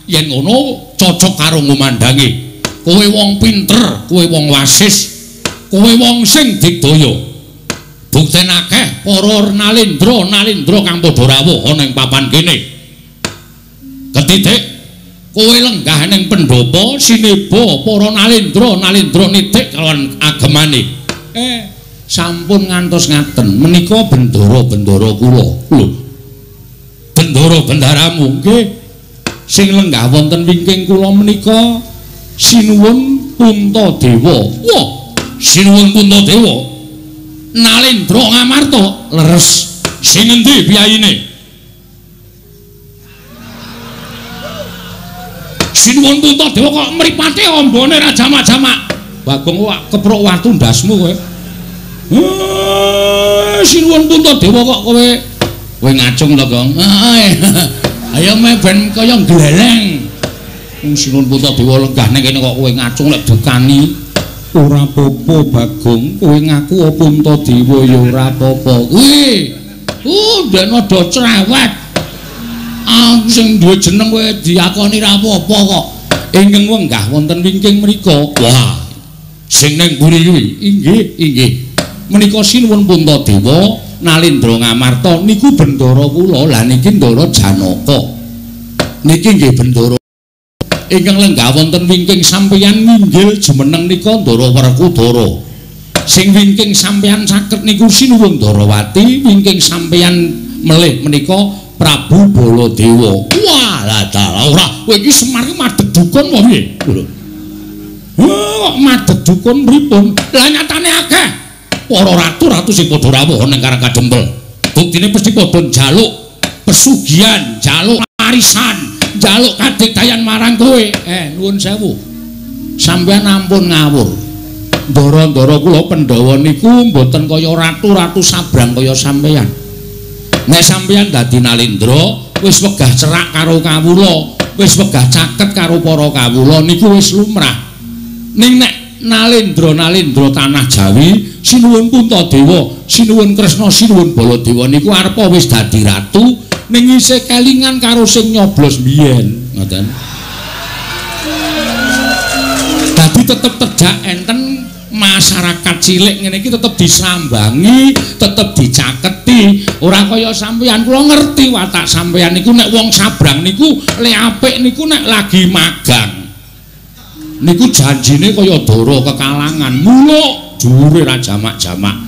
Yen ngono cocok karo ngumandangi. Kowe wong pinter, kowe wong wasis, kowe wong sing digdaya. Bukten akeh para Nalendra kang padha rawuh ana ing papan kene. Ketitik kowe lenggah ning pendopo sineba para Nalendra nitik kalawan agemane. Sampun ngantos ngaten menika bendara kula. Lho. Bendara-bendaramu nggih sing lenggah wonten wingking kula menika Sinuwun Puntadewa. Wah, Sinuwun Puntadewa. Nalendra ngamarta leres. Sing endi piyayine? Sinuwun Puntadewa kok mripate ambane ra jamak-jamak. Bagong kok keprok watu ndasmu kowe. Sinuwun Puntadewa kok kowe ngacung to, Gong. Ayo me ben kaya gleleng. Sinuwun Puntadewa lenggah ning kene kok kowe ngacung lek dukani. Ora apa-apa, Bagong. Kowe ngaku Puntadewa ya ora apa-apa. Kuwi ndek ada cerewet. Sing duwe jeneng kowe diakoni ra apa-apa kok. Ingkang wenggah wonten wingking mriku. Wah. Sing ning mburi kuwi. Inggih. Menika sinuwun Puntadewa Nalendra Ngamarta niku bendara kula. Lah niki Ndara Janaka. Niki nggih bendara ingkang lenggah wonten wingking sampeyan nginggil jumeneng nika Ndara Werkudara. Sing wingking sampeyan saged niku sinuwun Ndarawati, wingking sampeyan melih menika Prabu Baladewa. Wah, lah dalah ora kowe iki Semar iki madheg dukun apa piye? Kok madheg dukun pripun? Lah nyatane akeh para ratu-ratu sing padha rawuh ning Karang Kadempel. Buktine mesti padha njaluk pesugihan, njaluk warisan, njaluk kadigdayan marang kowe. Nuwun sewu. Sampeyan ampun ngawur. Ndara-ndara kula Pandhawa niku mboten kaya ratu-ratu sabrang kaya sampeyan. Nek sampeyan dadi Nalendra, wis wegah cerak karo kawula, wis wegah caket karo para kawula niku wis lumrah. Ning nek Nalendra tanah Jawi, sinuwun Puntadewa, sinuwun Kresna, sinuwun Baladewa niku arepa wis dadi ratu ning isih kelingan karo sing nyoblos biyen, ngoten. Dadi tetep tejak enten masyarakat cilik ngene iki tetep disambangi, tetep dicaketi. Ora kaya sampeyan, kula ngerti watak sampeyan niku nek wong sabrang niku le apik niku nek lagi magang. Niku janjine kaya dara kekalangan, muluk dhuwure ra jamak-jamak.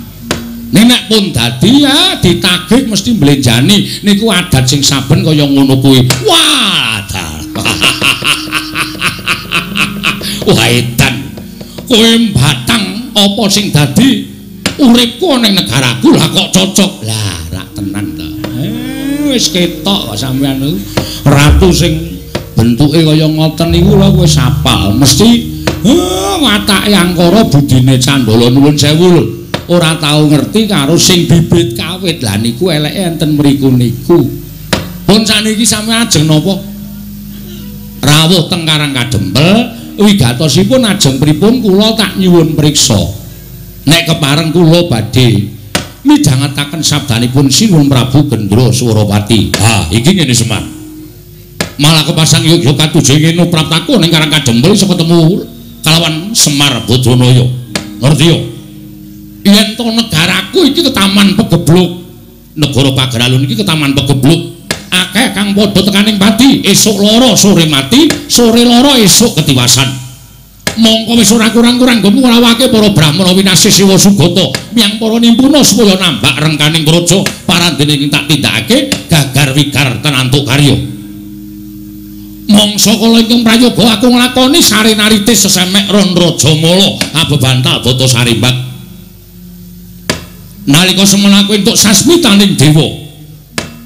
Nek pun dadi ya ditagih mesti mblenjani. Niku adat sing saben kaya ngono kuwi. Wah, wah edan. Kowe batang apa sing dadi uripku ning negaraku lah kok cocok. Lah, rak tenan ta. Wis ketok kok sampeyan niku. Ratu sing bentuke kaya ngoten niku lho wis apal. Mesti watake angkara budine Candala nuwun sewu lho. Ora tau ngerti karo sing bibit kawit. Lah niku eleke enten mriku niku. Pun saniki sampeyan ajeng napa? Rawuh teng Karang Kadempel. Wigatosipun ajeng pripun kula tak nyuwun priksa. Nek kepareng kula badhe midhangetaken sabdanipun Sinuwun Prabu Gendra Surawati. Ha, iki ngene Semar. Malah kepasang Yogya katujuh ngene praptaku ning Karang Kadempel iso ketemu kalawan Semar Badranaya. Ngerti yo? Yen to negaraku iki ketaman pegebluk. Negara Pageralun iki ketaman pegebluk. Akeh kang padha tekaning pati, esuk lara sore mati, sore lara esuk ketiwasan. Mongko wis ora kurang-kurang nggonku ngrawake para Brahmana winasih Siwa Sugata miyang para nimpuna supaya nambak rengkaning praja parandene ing tak tindakake gagar wigar tenantuk karya. Mangsa kala ingkang prayoga aku nglakoni sarenaritis sesemek ron Rajamala abebantal bata sarimbak. Nalika semana aku entuk sasmitaning dewa,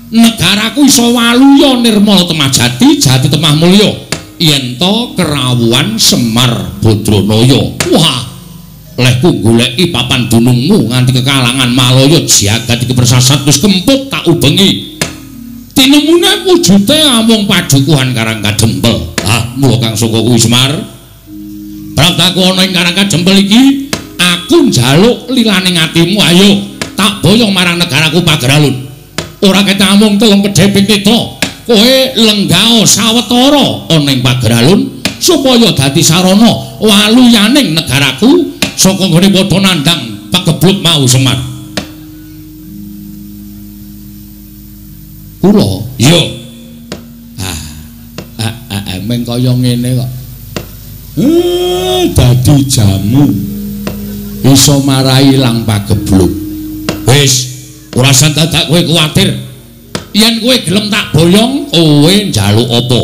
negaraku iso waluya nirmala temajati jati temah mulya yen to kerawuhan Semar Badranaya. Wah, lehku goleki papan dunungmu nganti kekalangan malaya jagat iki persasat wis kemput tak ubengi. Tinemune wujude amung padukuhan Karang Kadempel. Ah, mula kang saka kuwi Semar. Praptaku ana ing Karang Kadempel iki, aku njaluk lilaning atimu, ayo tak boyong marang negaraku Pageralun. Ora ketamung telung kedheping teta, kowe lenggao sawetara ana ing Pageralun supaya dadi sarana waluyaning negaraku saka nggone padha nandhang pagebluk mau Semar. Kula, yo. Meng kaya ngene kok. Dadi jamu iso marai ilang pagebluk. Wis ora usah dadak kowe kuwatir. Yen kowe gelem tak boyong, kowe njaluk apa?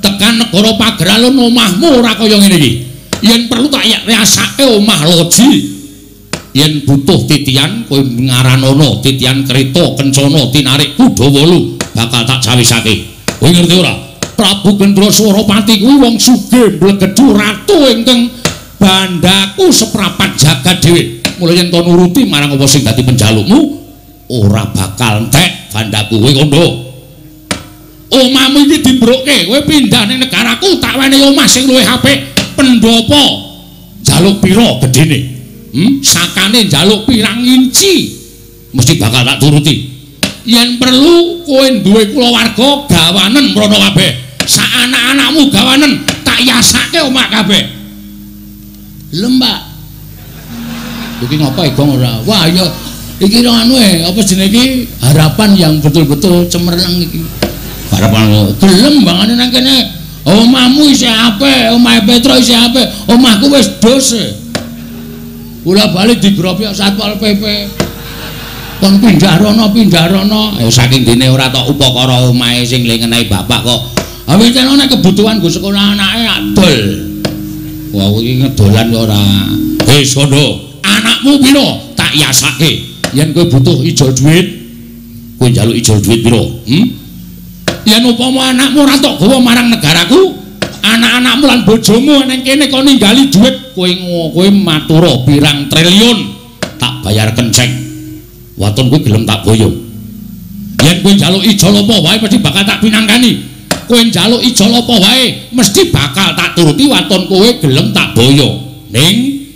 Tekan negara Pageralun omahmu ora kaya ngene iki. Yen perlu tak riasake omah loji. Yen butuh titian kowe ngaranono titian kereta kencana tinarik kuda 8 bakal tak jawisake. Kowe ngerti ora? Prabu Gendra Surawati kuwi wong sugih mblegedhu ratu ingkang bandaku seprapat jagat dhewe. Mula yen to nuruti marang apa sing dadi penjalukmu, ora bakal entek bandaku kowe kondo. Omahmu iki dibroke, kowe pindah ning negaraku tak wenehi omah sing luwih apik. Pendopo jaluk pira gedene? Sakane jaluk pirang inci mesti bakal tak turuti. Yen perlu kowe duwe kulawarga gawanen mrono kabeh. Sak anak-anakmu gawanen tak yasake omah kabeh. Lembak. Iki ngapa Gong ora? Wah ya iki anu apa jenenge iki harapan yang betul-betul cemerlang iki. Harapan gelem bangane nang kene. Omahmu isih apik, omahe Petro isih apik, omahku wis dose. Kula bali digrobyok Satpol PP. Kon pindah rono. Saking dene ora tok upakara omahe sing lengenahi bapak kok. Awitene nek kebutuhan go sekolah anake adol. Wah iki ngedolan kok ora. Sono, anakmu pira? Tak yasake. Yen kowe butuh ijol dhuwit, kowe njaluk ijol dhuwit pira? Yen upama anakmu ora tok gawa marang negaraku, anak-anakmu lan bojomu ning kene kok ninggali dhuwit, kowe matura pirang triliun tak bayar kenceng. Waton kowe gelem tak boyo. Yen kowe njaluk ijol apa wae mesti bakal tak pinangkani. Kowe njaluk ijol apa wae mesti bakal tak turuti waton kowe gelem tak boyo. Ning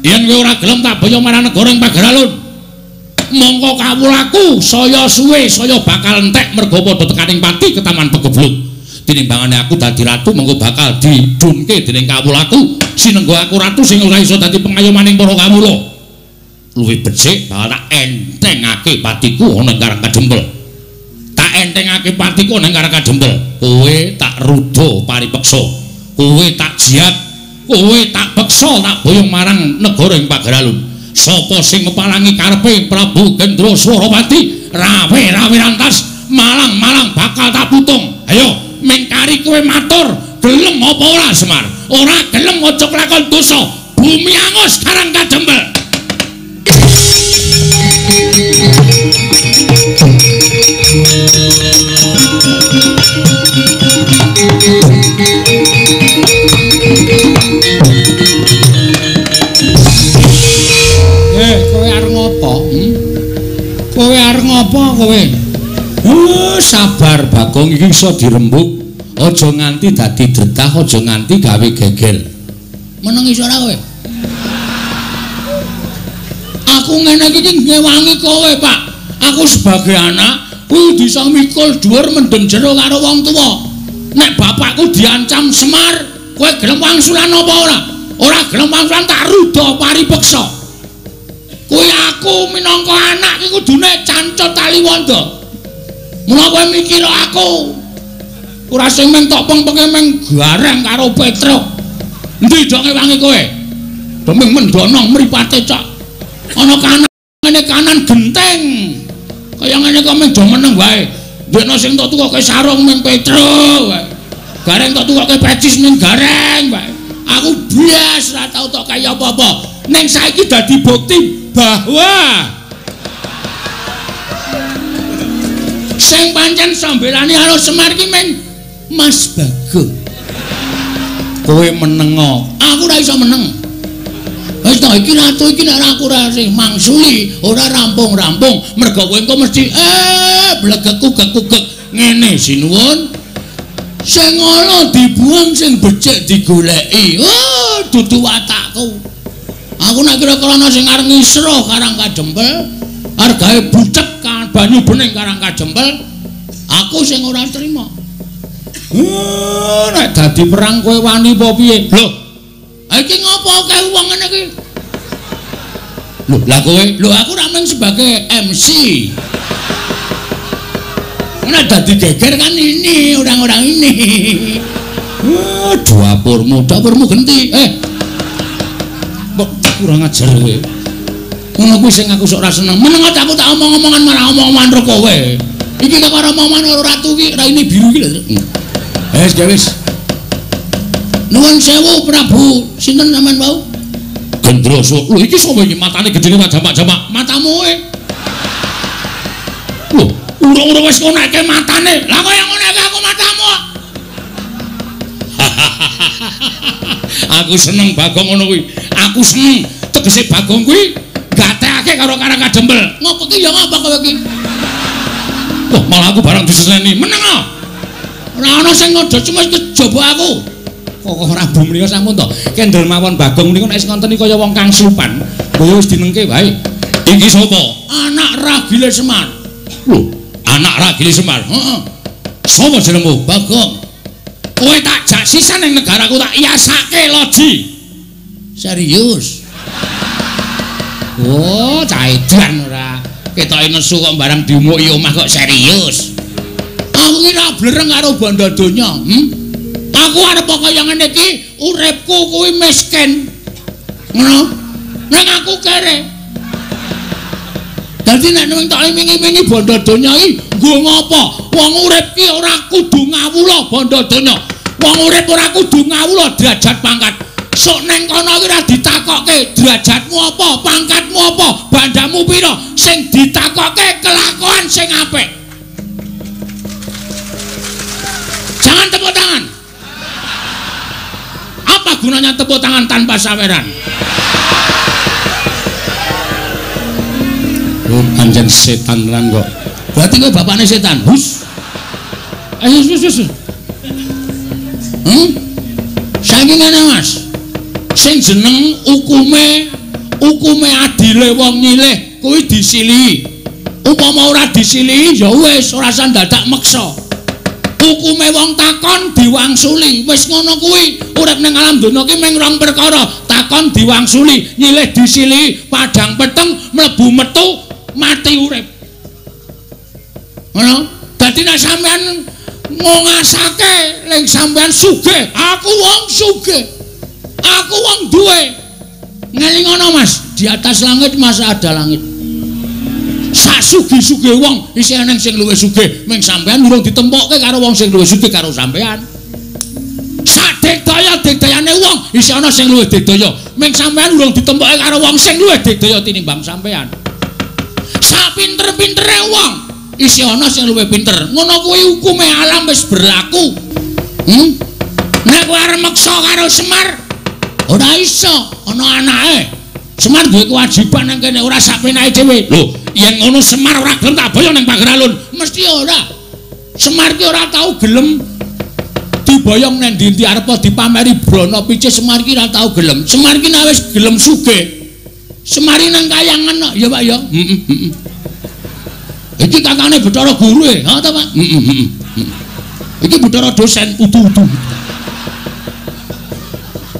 yen kowe ora gelem tak boyo marang negara ing Pagaralun, mongko kawulaku saya suwe saya bakal entek mergo padha tekaning pati ke Taman Pegebluk. Tinimbangane aku dadi ratu mongko bakal didunke dening kawulaku sinenggo aku ratu sing ora iso dadi pengayomaning para kawula. Luwih becik bakal tak entengake patiku ana ing Karang Kadempel. Tak entengake patiku ana ing Karang Kadempel. Kowe tak rudo paripeksa. Kowe tak jiat. Kowe tak beksa tak boyong marang negara ing Pagaralun. Sapa sing mepalangi karepe Prabu Gendro Swarawati rawe rantas malang bakal tak putung. Ayo mengkari kowe matur gelem apa ora Semar? Ora gelem aja lakon dosa. Bumi angus Karang Kadempel. Kowe arep ngopo? Kowe arep ngopo kowe? Sabar Bagong iki iso dirembuk. Aja nganti dadi dretah, aja nganti gawe gegel. Meneng iso ora kowe? Aku ngene iki ngewangi kowe, Pak. Aku sebagai anak kuwi bisa mikul dhuwur mendem jero karo wong tuwa. Nek bapakku diancam Semar, kowe gelem wangsulan apa ora? Ora gelem wangsulan tak ruda paripeksa. Kuwi aku minangka anak iki kudune cancut tali wanda. Mula kowe mikir aku. Ora sing meng tok peng-penge meng gareng karo Petro. Endi dong ngewangi kowe? Demeng mendono mripate cok. Ana kanane kanan genteng. Kaya ngene kok meng do meneng wae. Ndekno sing tok tukoke sarung meng Petro wae. Gareng tok tukoke pecis meng gareng wae. Aku bias ora tau tok kaya apa-apa. Ning saiki dadi bukti bahwa sing pancen sambelane karo Semar ki men Mas Bagong. Kowe menengo, aku ora iso meneng. Wis to iki ratu iki nek aku ora sing mangsuli, ora rampung-rampung, mergo kowe engko mesti blegek-gugek ngene sinuwun. Sing ngono dibuang sing becik digoleki. Oh, dudu watakku. Aku nek kira-kira ana sing arep ngisro Karang Kadempel, arep gawe bucek banyu bening Karang Kadempel, aku sing ora trima. Nek dadi perang kowe wani apa piye? Lho, iki ngopo kae wong ngene iki? Lho, lah kowe, lho aku ra mung sebagai MC. Nek dadi geger kan ini orang-orang ini. Dapurmu genti. Kok kurang ajar kowe. Ngono kuwi sing aku sok ora seneng. Meneng aku tak omong-omongan marang omong-omongan karo kowe. Iki kok karo omongan karo ratu iki raine biru iki lho. Wis. Nuwun sewu Prabu, sinten sampean wau? Gendro sok. Lho iki sapa iki matane gedene jamak-jamak. Matamu e. Lho, urung-urung wis ngoneke matane. Lah kok yang ngoneke aku matamu. Aku seneng Bagong ngono kuwi. Aku seneng tegese Bagong kuwi kadempel. Ngopo ki ya ngapa kowe iki? Wah, malah aku barang diseseni. Meneng ah. Ora ana sing ngodo cuma kejaba aku. Kok Prabu mriya sampun to. Kendel mawon Bagong niku nek ngoten iki kaya wong kang supan. Kaya wis dinengke wae. Iki sapa? Anak Ragile Semar. Lho, anak Ragile Semar. Heeh. Sapa jenengmu? Bagong. Kowe tak jak sisan ning negaraku tak iyasake loji. Serius. Oh, cah edan ora. Ketoke nesu kok barang diumuki omah kok serius. Aku ki ora blereng karo bondo donya, Aku arep kaya ngene iki, uripku kuwi miskin. Ngono. Ning aku kere. Dadi nek ning tak iming-imingi bondo donya iki, nggo ngopo? Wong urip ki ora kudu ngawula bondo donya. Wong urip ora kudu ngawula derajat pangkat. Sok neng kono iki ora ditakokke derajatmu apa, pangkatmu apa, bandamu pira, sing ditakokke kelakuan sing apik. Jangan tepuk tangan. Apa gunanya tepuk tangan tanpa saweran? Oh, anjen setan tenan kok. Berarti kowe bapakne setan. Hus. Ayo sus. Saiki ngene Mas. Sing jeneng ukume adile wong nyilih kuwi disilihi. Upama ora disilihi ya wis ora usah dadak meksa. Ukume wong takon diwangsuli, wis ngono kuwi. Urip ning alam donya ki mung rong perkara, takon diwangsuli, nyilih disilihi, padang peteng mlebu metu mati urip. Ngono? Dadi nek sampean ngongasake ning sampean sugih, aku wong sugih. Aku wong duwe. Ngelingono Mas, di atas langit masa ada langit. Sak sugih-sugih wong isih ana sing luwih sugih, ming sampean urung ditempokke karo wong sing luwih sugih karo sampean. Sak daya-dayane wong isih ana sing luwih daya, ming sampean urung ditempokke karo wong sing luwih daya tinimbang sampean. Sak pinter-pintere wong isih ana sing luwih pinter. Ngono kuwi hukume alam wis berlaku. Nek kowe arep meksa karo Semar ora iso, ana anake. Semar duwe kewajiban nang kene ora sak penake dhewe. Lho, yen ngono Semar ora gelem tak boyo ning Pager Alun, mesti ora. Semar ki ora tau gelem diboyong nang ndi-ndi arep dipameri brana picis. Semar ki ora tau gelem. Semar ki nek wis gelem sugih. Semar nang kayangan ya Pak ya. Iki kakane Bathara Guru e, ha ta Pak? Iki Bathara dosen utu-utu.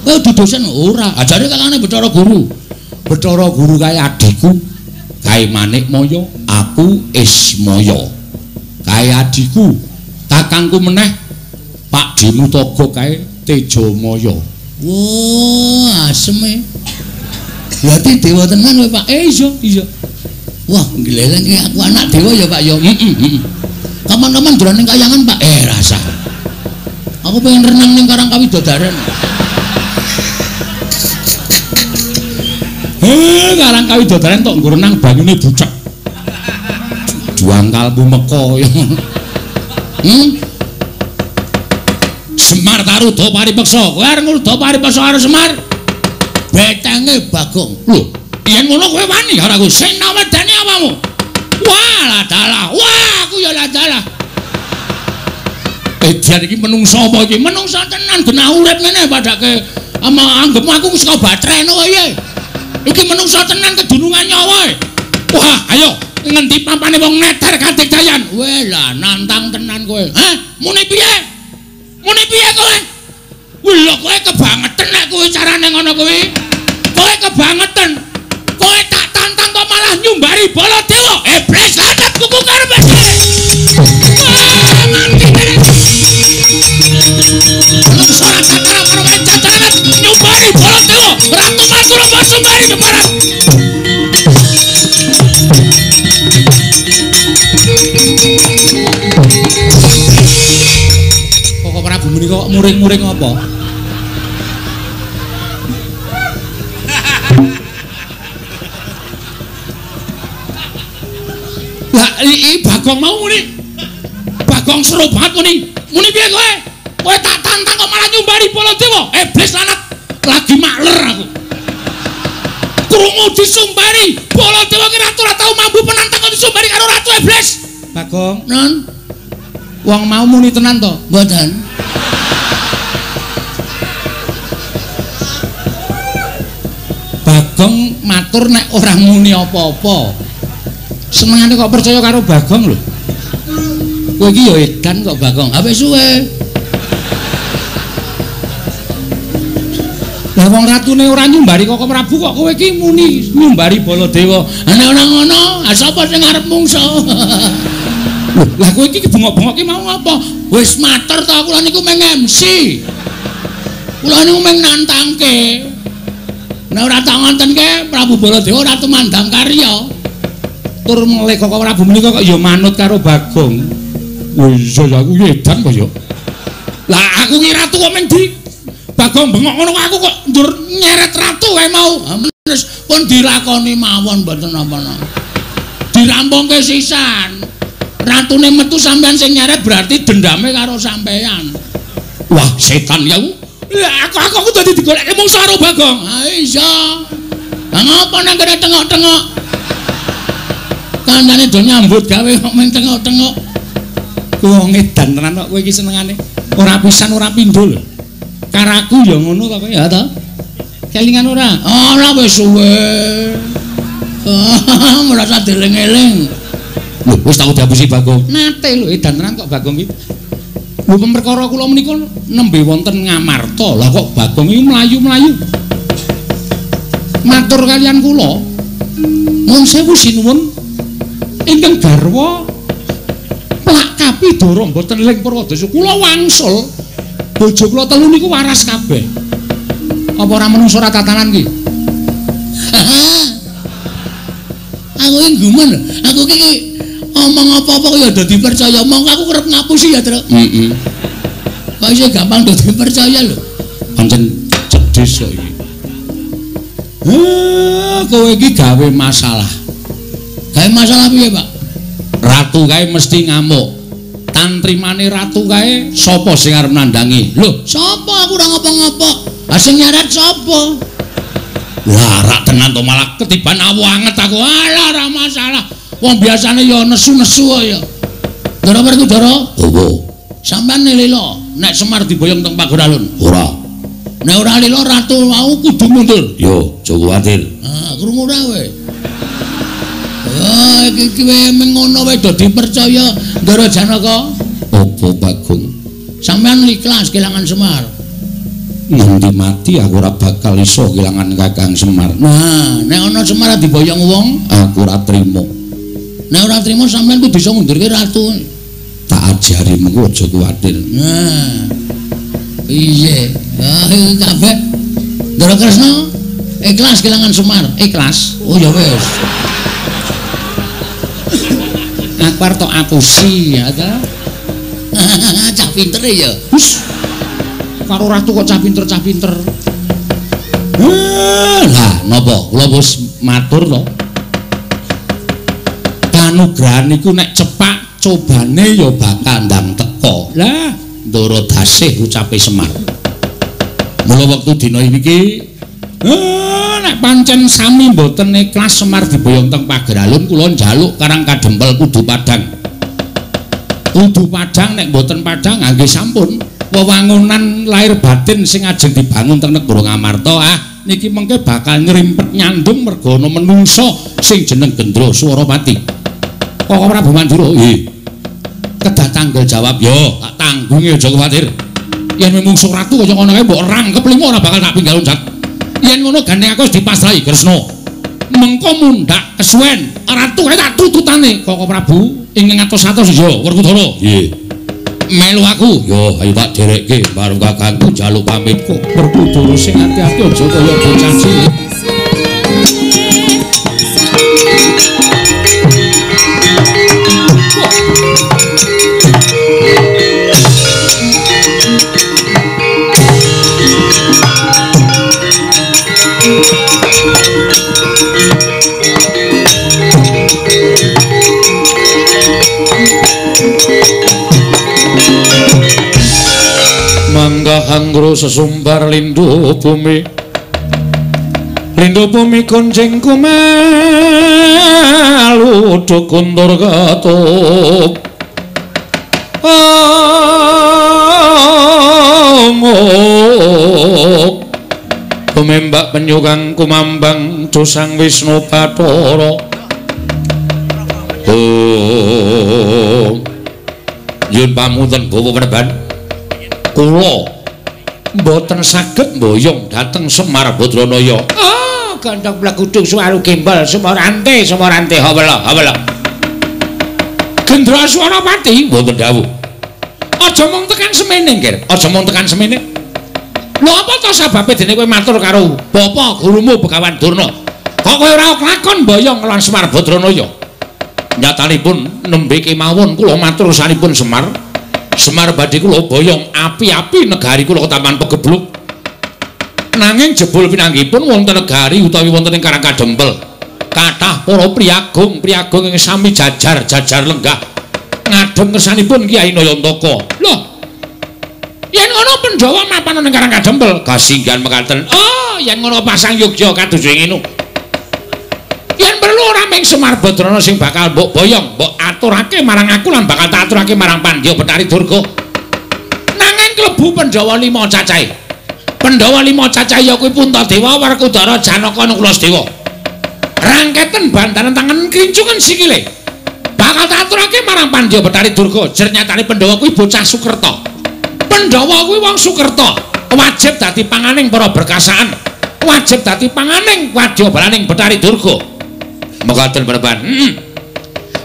Kudu dosen ora. Ajare kakane Bathara Guru. Bathara Guru kae adikku, kae Manikmaya, aku Ismaya. Kae adikku, kakangku meneh Pak Dimutaga kae Tejamaya. Wah, aseme. Berarti dewa tenan kowe Pak. Iya. Wah, gleleng iki aku anak dewa ya Pak ya. Kapan-kapan dolan ning kayangan Pak. Rasa. Aku pengen renang ning Karang Kawidodaren. Karang Kawidodaren tok nggo renang banyune bucek. Juang kalbu meko. Semar Taruda paripeksa. Kowe arep ngruda paripeksa karo Semar. Betenge Bagong. Lho, yen ngono kowe wani karo aku. Sing nawedani apamu? Wah, ladalah. Wah, aku ya ladalah. Edian iki menungsa apa iki? Menungsa tenan genah urip ngene padake ama anggepmu aku saka batrene kowe. Iki menungsa tenan kedunungan nyawa. Wah, ayo ngendi pampane wong neter kadigdayan. Weh lah nantang tenan kowe. Hah? Muni piye? Muni piye kowe? Wih lho kowe kebangetan nek kowe carane ngono kuwi. Kowe kebangetan. Kowe tak tantang kok malah nyumbari Baladewa. Iblis hadap kuku karepe. Suara kakara karo cacaran nyumbari Baladewa. Ratu Martula Basumbari Jepara. Kok Prabu menika kok muring-muring apa? Lah iki Bagong mau muni. Bagong seru banget muni. Muni piye kowe? Kowe tak tantang kok malah nyumbari Baladewa. Iblis lanat lagi makler aku. Krungu mau disumbari. Baladewa ki ratu ora tau mambu penantang kok disumbari karo ratu iblis. Bagong, Non. wong mau muni tenan to? Mboten. Bagong matur nek ora muni apa-apa. Senengane kok percaya karo Bagong lho. Kowe iki ya edan kok Bagong. Apa suwe? Lah wong ratune ora nyumbari Koko Prabu kok kowe iki muni nyumbari Baladewa. Nek ora ngono, sapa sing arep mungsa? Lah kowe iki bengok-bengok ki mau apa? Wis matur to kula niku meng MC. Kula niku meng nantangke. Nek ora tak ngontenke Prabu Baladewa ora tumandang karya. Tur mulai Koko Prabu menika kok ya manut karo Bagong. Wis ya aku edan kok ya. Lah aku ki ratu kok meng di Bagong bengok ngono kok aku kok njur nyeret ratu wae mau. Wis pun dilakoni mawon mboten napa-napa. Dirampungke sisan. Ratune metu sampean sing nyeret berarti dendame karo sampean. Wah, setan ya. Lah aku dadi digoleke mungsuh karo Bagong. Ha iya. Lah ngapa nang kene tengok-tengok? Kandhane do nyambut gawe kok meng tengok-tengok. Wong edan tenan kok kowe iki senengane. Ora pisan ora pindho lho. Karaku ya ngono to kowe ya to. Kelingan ora? Ora wis suwe. Merasa deling-eling. Lho wis tau diapusi Bagong. Nate lho edan tenan kok Bagong iki. Lho perkara kula menika nembe wonten Ngamarta. Lah kok Bagong iki mlayu-mlayu. Matur kalian kula. Nuwun sewu sinuwun. Ingkang garwa Plak Kapidara mboten ling Purwadasa. Kula wangsul bojo kula telu niku waras kabeh. Apa ora menungso ora tatanan ki? Aku iki gumen. Aku iki omong apa-apa kok ya dadi percaya. Mongko aku kerep ngapusi ya, Tru. Heeh. Kok iso gampang dadi percaya lho. Pancen jedhes kok iki. Kowe iki gawe masalah. Gawe masalah piye, Pak? Ratu kae mesti ngamuk. Tantrimane ratu kae sapa sing arep nandangi? Lho, Sapa aku ora ngapa-ngapa? Ah sing nyaret sapa? lah rak tenan to malah ketiban awu anget aku. Alah ora masalah. Wong biasane ya nesu-nesu ya. Ndara Werkudara? Apa? Sampeyan lilo nek Semar diboyong teng pagar alun. Ora. Nek ora lilo ratu mau kudu mundur. Yo, aja kuwatir. Ah, krungu ora kowe? Ah, iki wae mengono wae do dipercaya Ndara Janaka. Apa Bagong? Sampeyan ikhlas kelangan Semar. Ngendi mati aku ora bakal iso kelangan Kakang Semar. Nah, nek ana Semar diboyong wong, Aku ora trimo. nek ora trimo sampeyan kudu iso ngundurke ratu. Tak ajari mengko aja kuwatir. Nah. Iya. Ah, iki kabeh Ndara Kresna ikhlas kelangan Semar. Ikhlas. Oh ya wis. Aku arep tok apusi ya ta. Cah pinter ya. Hus. Karo ratu kok cah pinter. Lah, napa? Kula wis matur to. Kanugrahan iku nek cepak cobane ya bakal ndang teko. Lah, Ndara Dasih ucape Semar. Mula wektu dina iki nek pancen sami mboten ikhlas Semar diboyong teng pagar alun kula njaluk Karang Kadempel kudu padhang. Kudu padhang nek mboten padhang nggih sampun. Wewangunan lahir batin sing ajeng dibangun teng negara Ngamarta niki mengke bakal ngrimpet nyandung merga ana menungsa sing jeneng Gendra Swaropati. Kok Prabu Mandura? Nggih. Kedah tanggel jawab yo, tak tanggungi aja kuwatir. Yen mungsuh ratu kaya ngono kae mbok rangkep limo ora bakal tak pinggal loncat. Yen ngono gandeng aku wis dipasrahi Kresna. Mengko mundhak kesuwen ratu kae tak tututane Koko Prabu ing ngatos-atos yo Werkudara. Nggih. Melu aku yo ayo tak derekke bareng kakangku njaluk pamit kok Werkudara sing ati-ati aja kaya bocah cilik. Mangga anggro sesumbar lindhu bumi Lindho bumi kunjing kumelu dukuntur ketup Tumembak penyukang kumambang dosang Wisnu Bathara Yun pamunten Bapak Peneban kula mboten saged mboyong dhateng Semar Badranaya gandheng blagudung suwaru gembel semorante hawala Gendra Swaropati mboten dawuh aja mung tekan semene nggih aja mung tekan semene lho apa to sababe dene kowe matur karo Bapak gurumu Begawan Durna kok kowe ora kelakon mboyong lan Semar Badranaya nyatanipun nembe kemawon kula matur sanipun Semar badhe kula boyong api-api negari kula Ketaman Pegebluk nanging jebul pinanggipun wonten negari utawi wonten ing Karang Kadempel kathah para priyagung ing sami jajar lenggah ngadhem kersanipun Kyai Nayantaka lho yen ngono Pandhawa mapan ing Karang Kadempel kasinggihan mekaten yen ngono pasang Yogya kados ngene yen perlu ora ming Semar Badrana sing bakal mbok boyong mbok aturake marang aku lan bakal tak aturake marang Pandya Betari Durga nanging klebu Pandhawa 5 cacahe Pandhawa 5 cacahe ya kuwi Puntadewa Werkudara Janaka Nukulasdewa rangketen bantaran tangan kincungan sikile bakal tak aturake marang Pandya Betari Durga jer nyatane Pandhawa kuwi bocah Sukerta Pandhawa kuwi wong Sukerta wajib dadi panganing para berkasaan wajib dadi panganing wadya balaning Betari Durga mekaten Peneban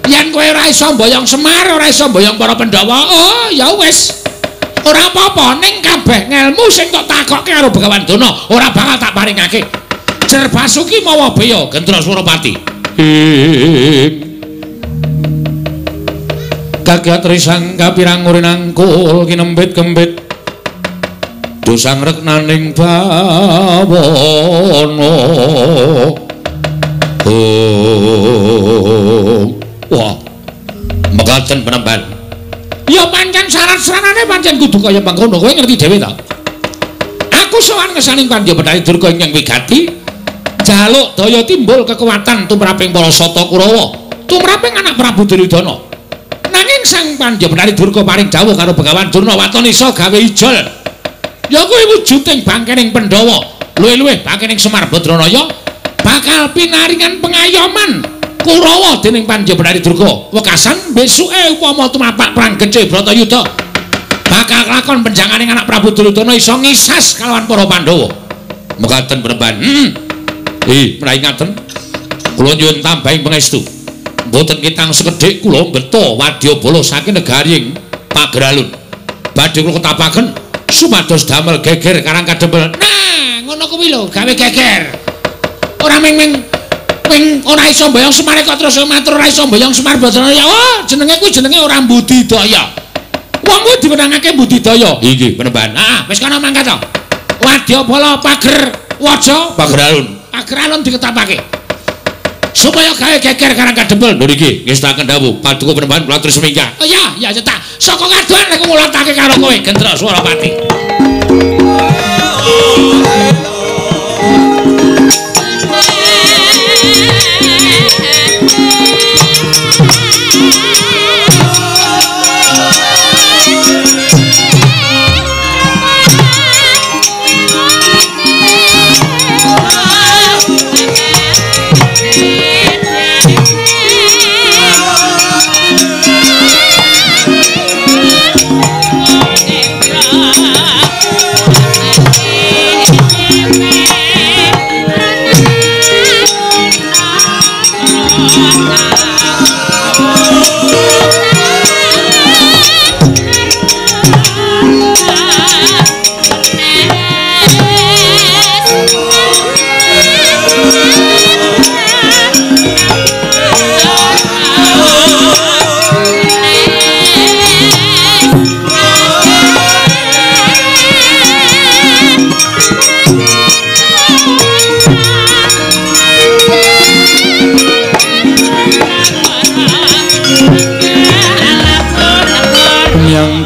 yen kowe ora iso mboyong Semar ora iso mboyong para Pandhawa ya wis ora apa-apa ning kabeh ngelmu sing tak takokke karo Begawan Durna ora bakal tak paringake jer Basuki mawa beya Gendra Swaropati kagiat risang kapirang urinangkul kinembit-kembit dosang reknaning bawana wah mekaten Peneban ya pancen syarat-syaratane pancen kudu kaya mangkono kowe ngerti dhewe ta aku sowan ngesaning Pandya Betari Durga ingkang wigati jaluk daya timbul kekuatan tumraping para Sata Kurawa tumraping anak Prabu Duryudana nanging sang Pandya Betari Durga paring dawuh karo Begawan Durna waton iso gawe ijol ya kuwi wujuding bangkening Pandhawa luwih-luwih bangkening Semar Badranaya bakal pinaringan pengayoman Kurawa dening Pandya Betari Durga wekasan besuke upama tumapak perang Gece Bratayuda bakal lakon penjanganing anak Prabu Duryudana iso ngisas kalawan para Pandhawa mekaten Peneban menawi ngaten kula nyuwun tambahing pangestu mboten kitang sekedhik kula mbeta wadyabala saking negaring Pageralun badhe kula ketapaken supados damel geger Karang Kadempel nah ngono kuwi lho gawe geger ora ming ora iso mboyong Semar kok terus matur ora iso mboyong Semar Badranaya jenenge kuwi jenenge ora budidaya wong kuwi diwenangake budidaya iki Peneban wis kana mangkat to wadyabala Pageralun diketapake supaya gawe geger Karang Kadempel lho niki ngestaken dawuh paduka Peneban kula terus minggah ya cetak saka kadoan nek ngulatake karo kowe Gendra Swaropati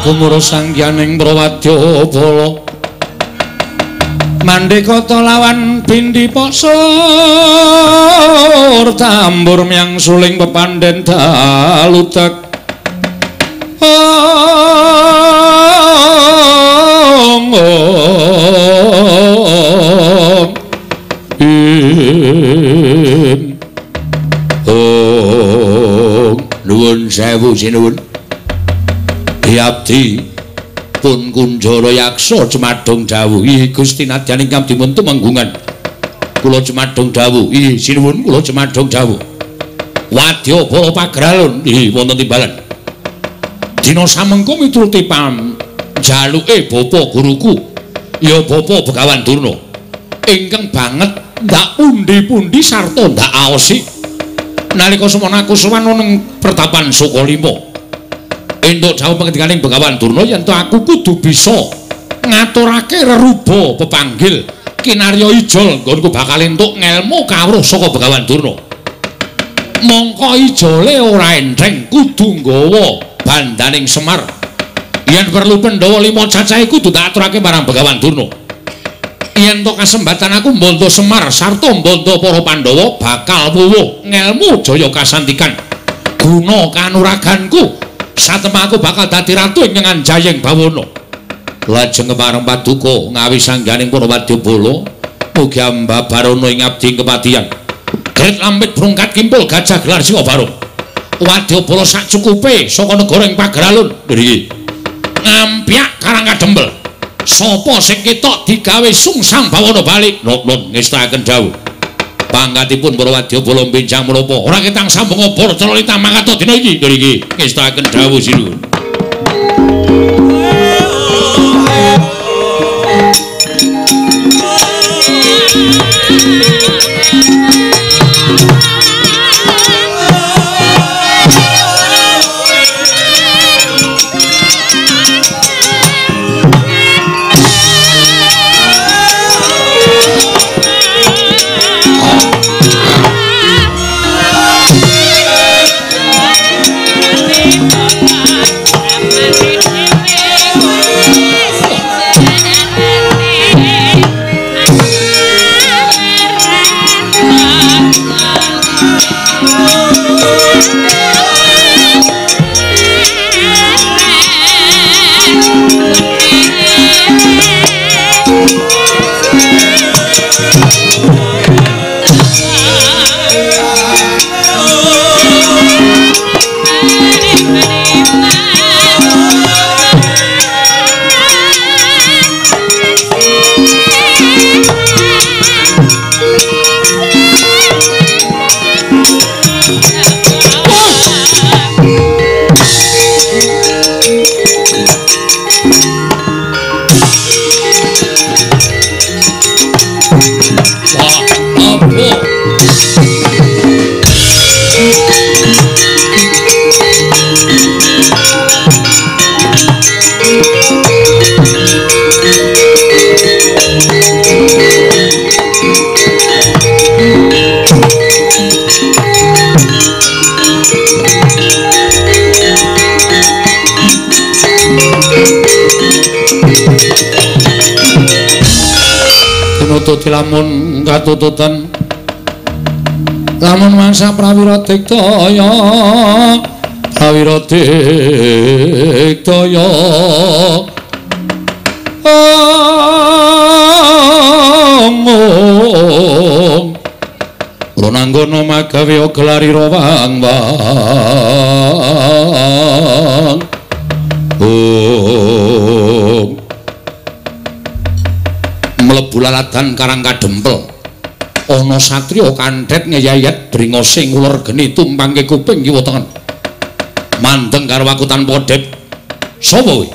kumurus sangyaning prawadyabala Mandekata lawan bindi posor tambur miang suling pepanden dalutek nuwun sewu sinuwun abdi pun Kunjara Yaksa Cemadong dawuh ih Gusti nadyan ingkang dipun tumenggungan kula Cemadong dawuh ih sinuwun kula Cemadong dawuh wadya bala pagralun ih wonten timbalan dina samengko mituruti jaluke bapa guruku ya bapa Begawan Durna ingkang banget ndak pundi-pundi sarta ndak aosi nalika semana aku sowan ning pertapan Sukalima entuk dawuh pangandikaning Begawan Durna yen to aku kudu bisa ngaturake reruba pepanggil kinarya ijol nggonku bakal entuk ngelmu kawruh saka Begawan Durna mongko ijole ora entheng kudu nggawa bandaning Semar yen perlu Pandhawa 5 cacahe kudu tak aturake marang Begawan Durna yen to kasembatan aku mbondo Semar sarta mbondo para Pandhawa bakal wuwuh ngelmu jaya kasantikan guna kanuraganku satemah aku bakal dadi ratu ing Anjayeng Bawana lajeng marang paduka ngawi sangganing para wadyabala mugi ambabarana ing abdi kepatihan gret lampit brungkat kimpul gajah gelar singa barung wadyabala sacukupe saka negara ing Pagralun mriki ngampyak Karang Kadempel sapa sing ketok digawe sungsang Bawana balik nun ngestakaken dawuh pangkatipun para wadyabala benjang menapa ora ketang sambung obor celita mangkat dina iki mriki ngestakaken dawuh sinuwun Tuti lamun katututan lamun mangsa prawira diktaya Ronanggono magawe gelari rawang mlebu lalatan Karang Kadempel ana satriya kanthet ngeyayat bringosing uler geni tumpangke kuping kiwa tengen mandeng karo aku tanpa dep sapa kowe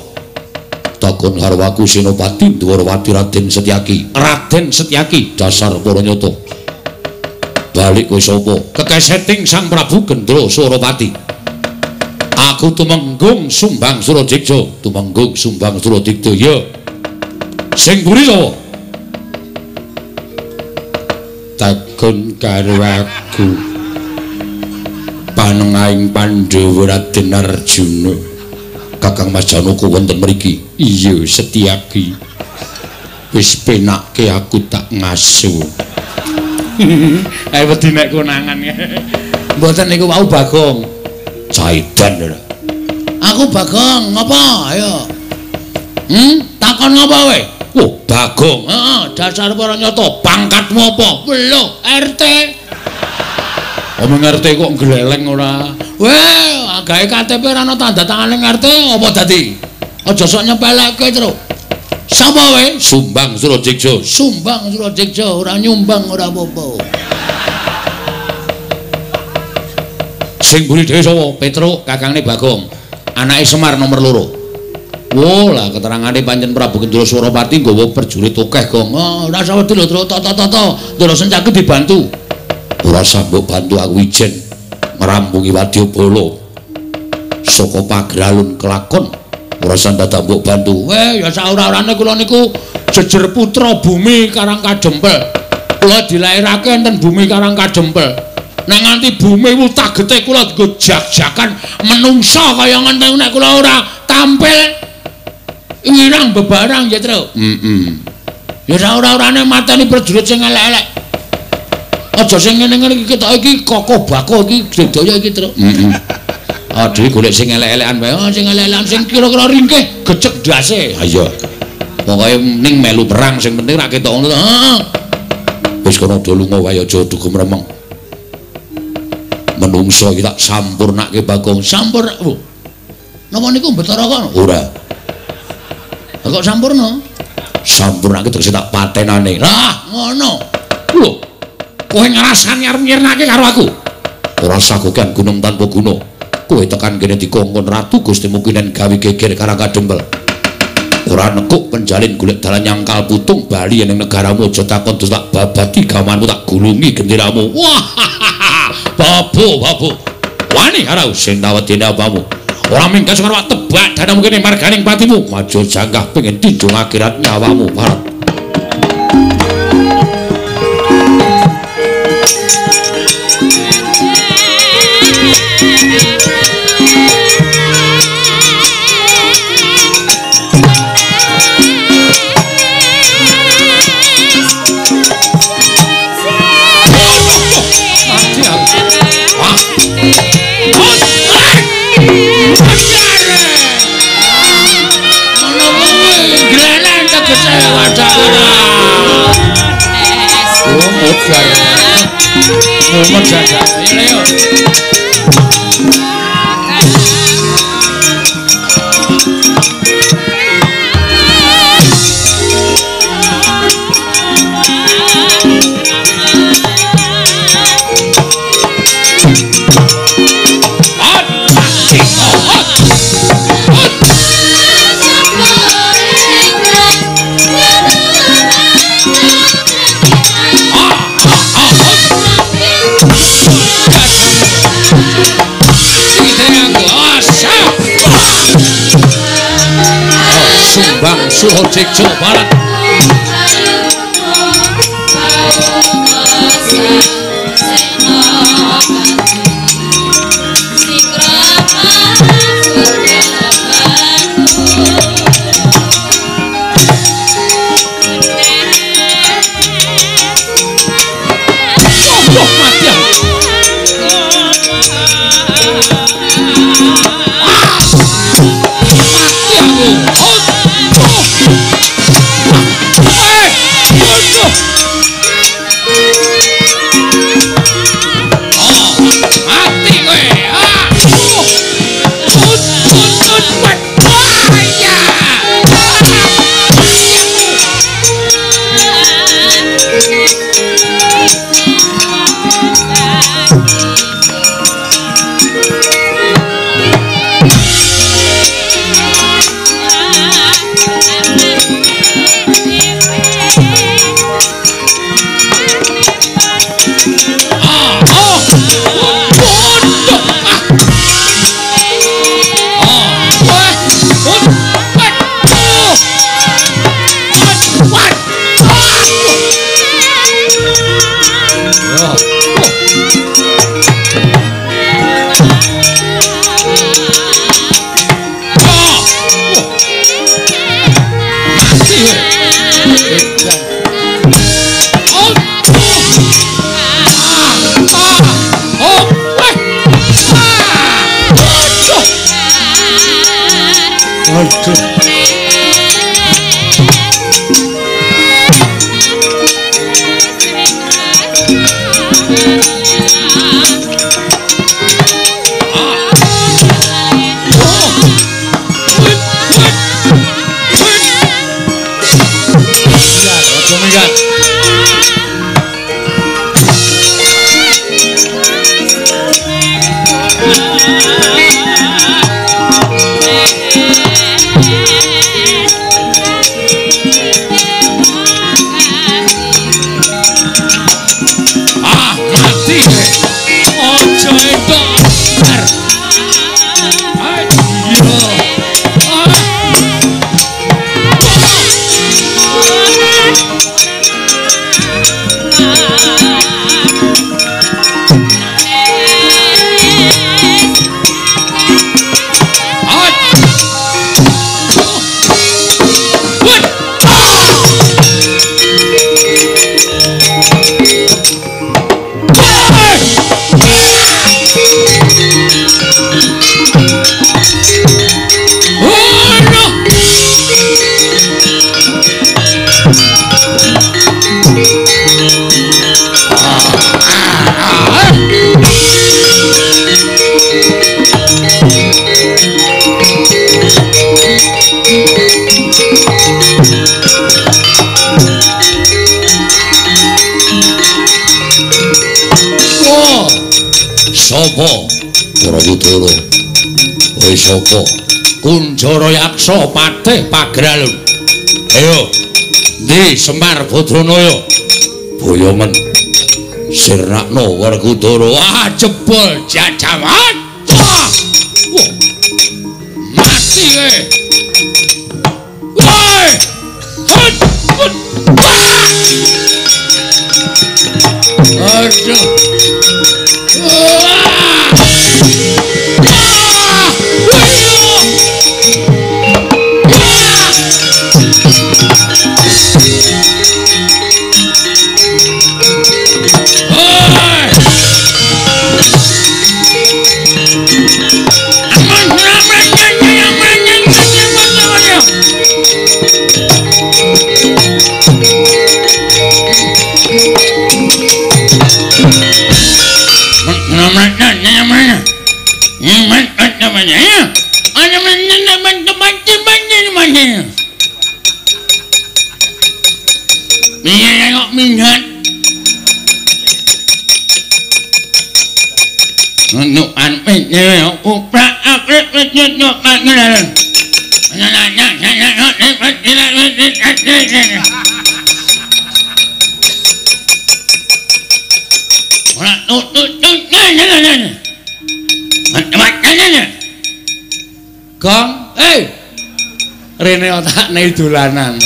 takon karo aku Senopati Dwarawati Raden Setyaki dasar para nyata balik kowe sapa kekeseting Sang Prabu Gendra Suropati aku tumenggung Sumbang Suradikja ya sing buri sapa takon karo aku panengahing Pandhawa Raden Arjuna Kakang Mas Janaka wonten mriki iya Setyaki Wis penake aku tak ngasu. Ae wedi nek konangan. Mboten niku wau Bagong. Jaidan lho. Aku Bagong, ngapa? Ayo. Takon ngapa kowe? Oh, Bagong. Heeh, dasar para nyata. Pangkatmu apa? Lho, RT. Omong RT kok gleleng ora. Weh, gawe KTP ora ana tanda tangane RT apa dadi? Aja sok nyepelekke terus. Sapa kowe? Sumbang Surajigja. Sumbang Surajigja, ora nyumbang ora apa-apa. Sing mburi dhewe sapa? Petruk, kakangne Bagong. Anake Semar nomor 2. Wo lah keterangane pancen Prabu Gendra Suropati nggawa perjurit akeh, Gong. Oh, ora usah wedi lho, toto. Ndara Sencake dibantu. Ora sambok bantu aku ijen ngrampungi Wadyabala. Saka pagralun kelakon ora sandadak mbok bantu. Weh, ya saora-orane kula niku jejer putra bumi Karang Kadempel. Kula dilairake enten bumi Karang Kadempel. Nek nganti bumi wutagete kula dienggo jak-jakan menungsa kaya ngene nek kula ora tampil irang bebarang ya, Tru. Ya saora-orane mateni prajurit sing elek-elek. Aja sing ngene-ngene iki ketok iki kokoh bako iki sedaya iki, Tru. Aduh golek sing elek-elekan wae. Oh, sing elek-elekan sing kira-kira ringkih gecek ndase. Ha iya. Pokoke ning melu perang sing penting ra ketok ngono to. Heeh. Wis kono do lunga wae aja dugem remeng. Menungso iki tak sampurnake Bagong. Sampur. Napa niku Bathara kono? Ora. Kok sampurna? Sampurnake terus tak patenane. Lah, ngono. Lho. Kowe ngrasani arep nyirnake karo aku. Ora sagokan gunung tanpa guna. Kowe tekan kene dikongkon Ratu Gusti Mukinen gawe geger Karang Kadempel. Ora nekuk penjalin golek dalan nyangkal putung bali ning negaramu aja takon terus tak babadi gamanmu tak gulungi genderamu. Wah. Babu. Wani harau sing tawedene apamu. Ora minggas karo tebak dana mungkin marganing patimu. Maju janggah pengen tinjung akhirat nyawamu Barat. Mumet jaga. Ayo. Sumbang Surajigja Barat. Sapa Borobudur kowe sapa Kunjara Yaksa Patih Pagralun ayo ndi Semar Badranaya Boyomen Sirnakna Werkudara wah jebol jajaman mati kowe aduh Gong, Rene otak nih dolanan.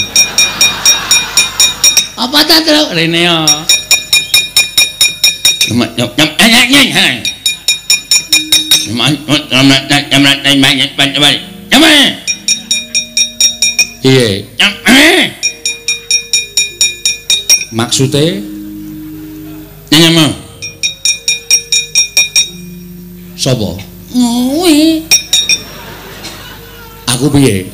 Apa tak terus Rene yo? Iya. Maksudnya? Nyama. Sopo? Ngowe. Aku piye?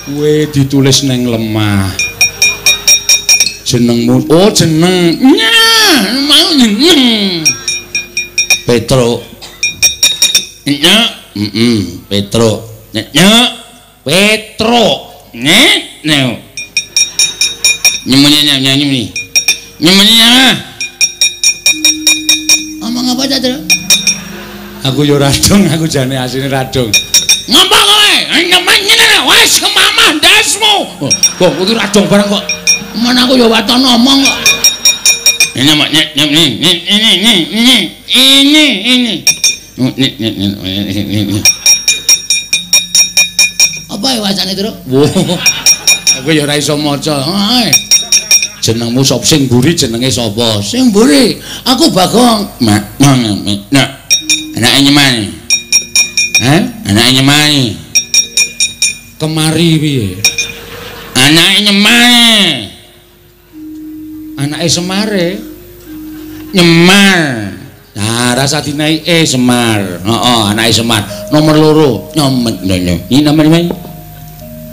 Kowe ditulis neng lemah. Jenengmu, oh jeneng. Mau jeneng. Petro. Petro. Petro. Nyanyi. Ngomong apa aja terus? Aku yo radong, aku jane asine radong. Ngomong kowe, nyemene wis kemamah ndasmu. Kok kudu radong bareng kok. Men aku yo waton ngomong kok. Ini. Apa ya wacane terus? Aku yo ora iso maca. Jenengmu sop sing mburi jenenge sapa? Sing mburi. Aku Bagong. Anake nyemani. Hah? Anake nyemani. Kemari piye? Anake nyemani. Anake Semare. Nyemar. Nah, rasa dinai Semar. Heeh, anake Semar. Nomor 2. Nyomet nyonya. Ini nomor piro?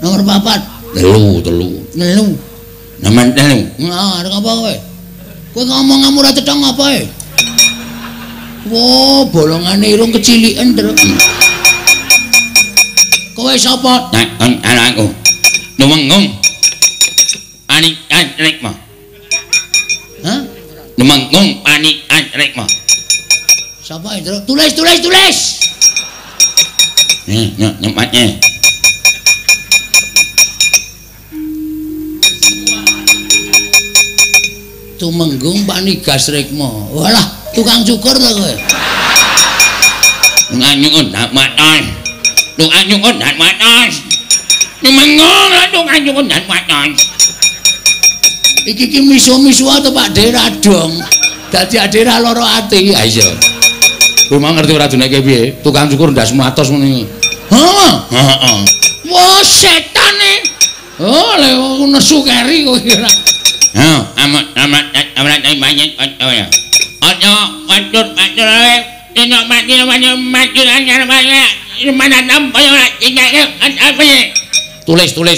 Nomor 4. Telu. Nomor 3. Arep apa kowe? Kowe ngomong ora cethong apa e? Wo, bolongane irung keciliken, Tru. Kowe sapa? Anakku. Numengung. Anik mah. Hah? Numengung anik mah. Sapa itu? Tulis. Nyempatnya. Tumenggung Panigas Rikma. Walah, tukang cukur to kowe. Nganyun ndak matos. Tukang ndak matos. Numengung tukang cukur ndak matos. Iki miso-miso to Pak Dera dong. Dadi adera loro ati. Ha iya. Kowe mau ngerti ora duneke piye? Tukang cukur ndas matos ngono iki. Heeh. Wah, setane. Oh, le nesu keri kowe ora. Amat banyak ya. Ojo wadur ini mana nampak apa ya? Tulis oke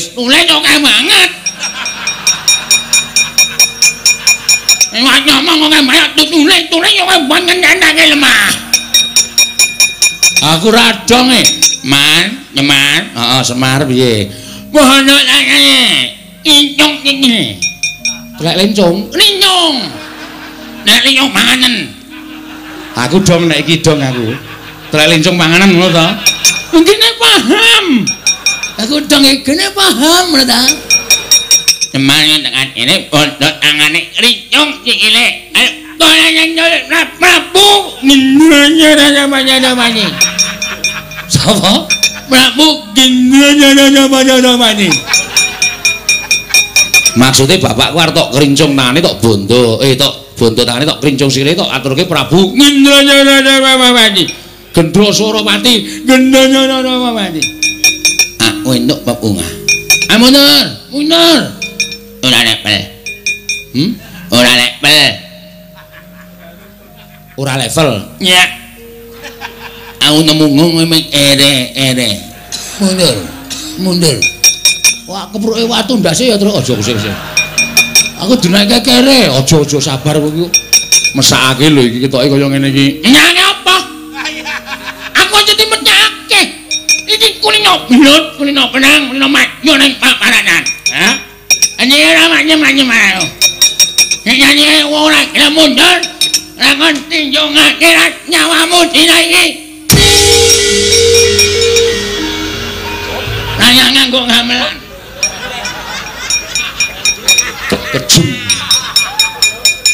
banget. Ngomong oke banget tulis oke banget ngendake lemah. Aku radong Nyemar. Heeh, Semar piye? Mohon nanya. Incung ini. Lek lincung. Nek lincung panganan. Aku dong nek iki dong aku. Lek lincung panganan ngono to. Ngene paham. Aku dong ngene paham lho ta. Cuman dengan ini bodot angane lincung sikile. Ayo tolong Prabu. Namanya. Sapa? Prabu namanya. Maksudnya bapakku arep tok krincung tangane tok bondo, tok bondo tangane tok krincung sikile tok aturke Prabu Ngendanya. Gendro Suropati. Aku entuk pepunga. Mundur. Ora lepel. Ora level. Ya. Aku nemu ngomong ere. Mundur. Wah, kepruke watu ndase ya, Tru. Aja kusik. Aku dinake kere, aja sabar kowe iki. Mesakake lho iki ketoke kaya ngene iki. Nyang apa? Aku aja dimecake. Iki kulino blut, kulino penang, kulino maju ning paparanan. Ha? Ani ora manyem ayo. Nyanyi ora gelem mundur. Ora ngerti yo ngakhirat nyawamu dina iki. Nanya nganggo gamelan. Kejum.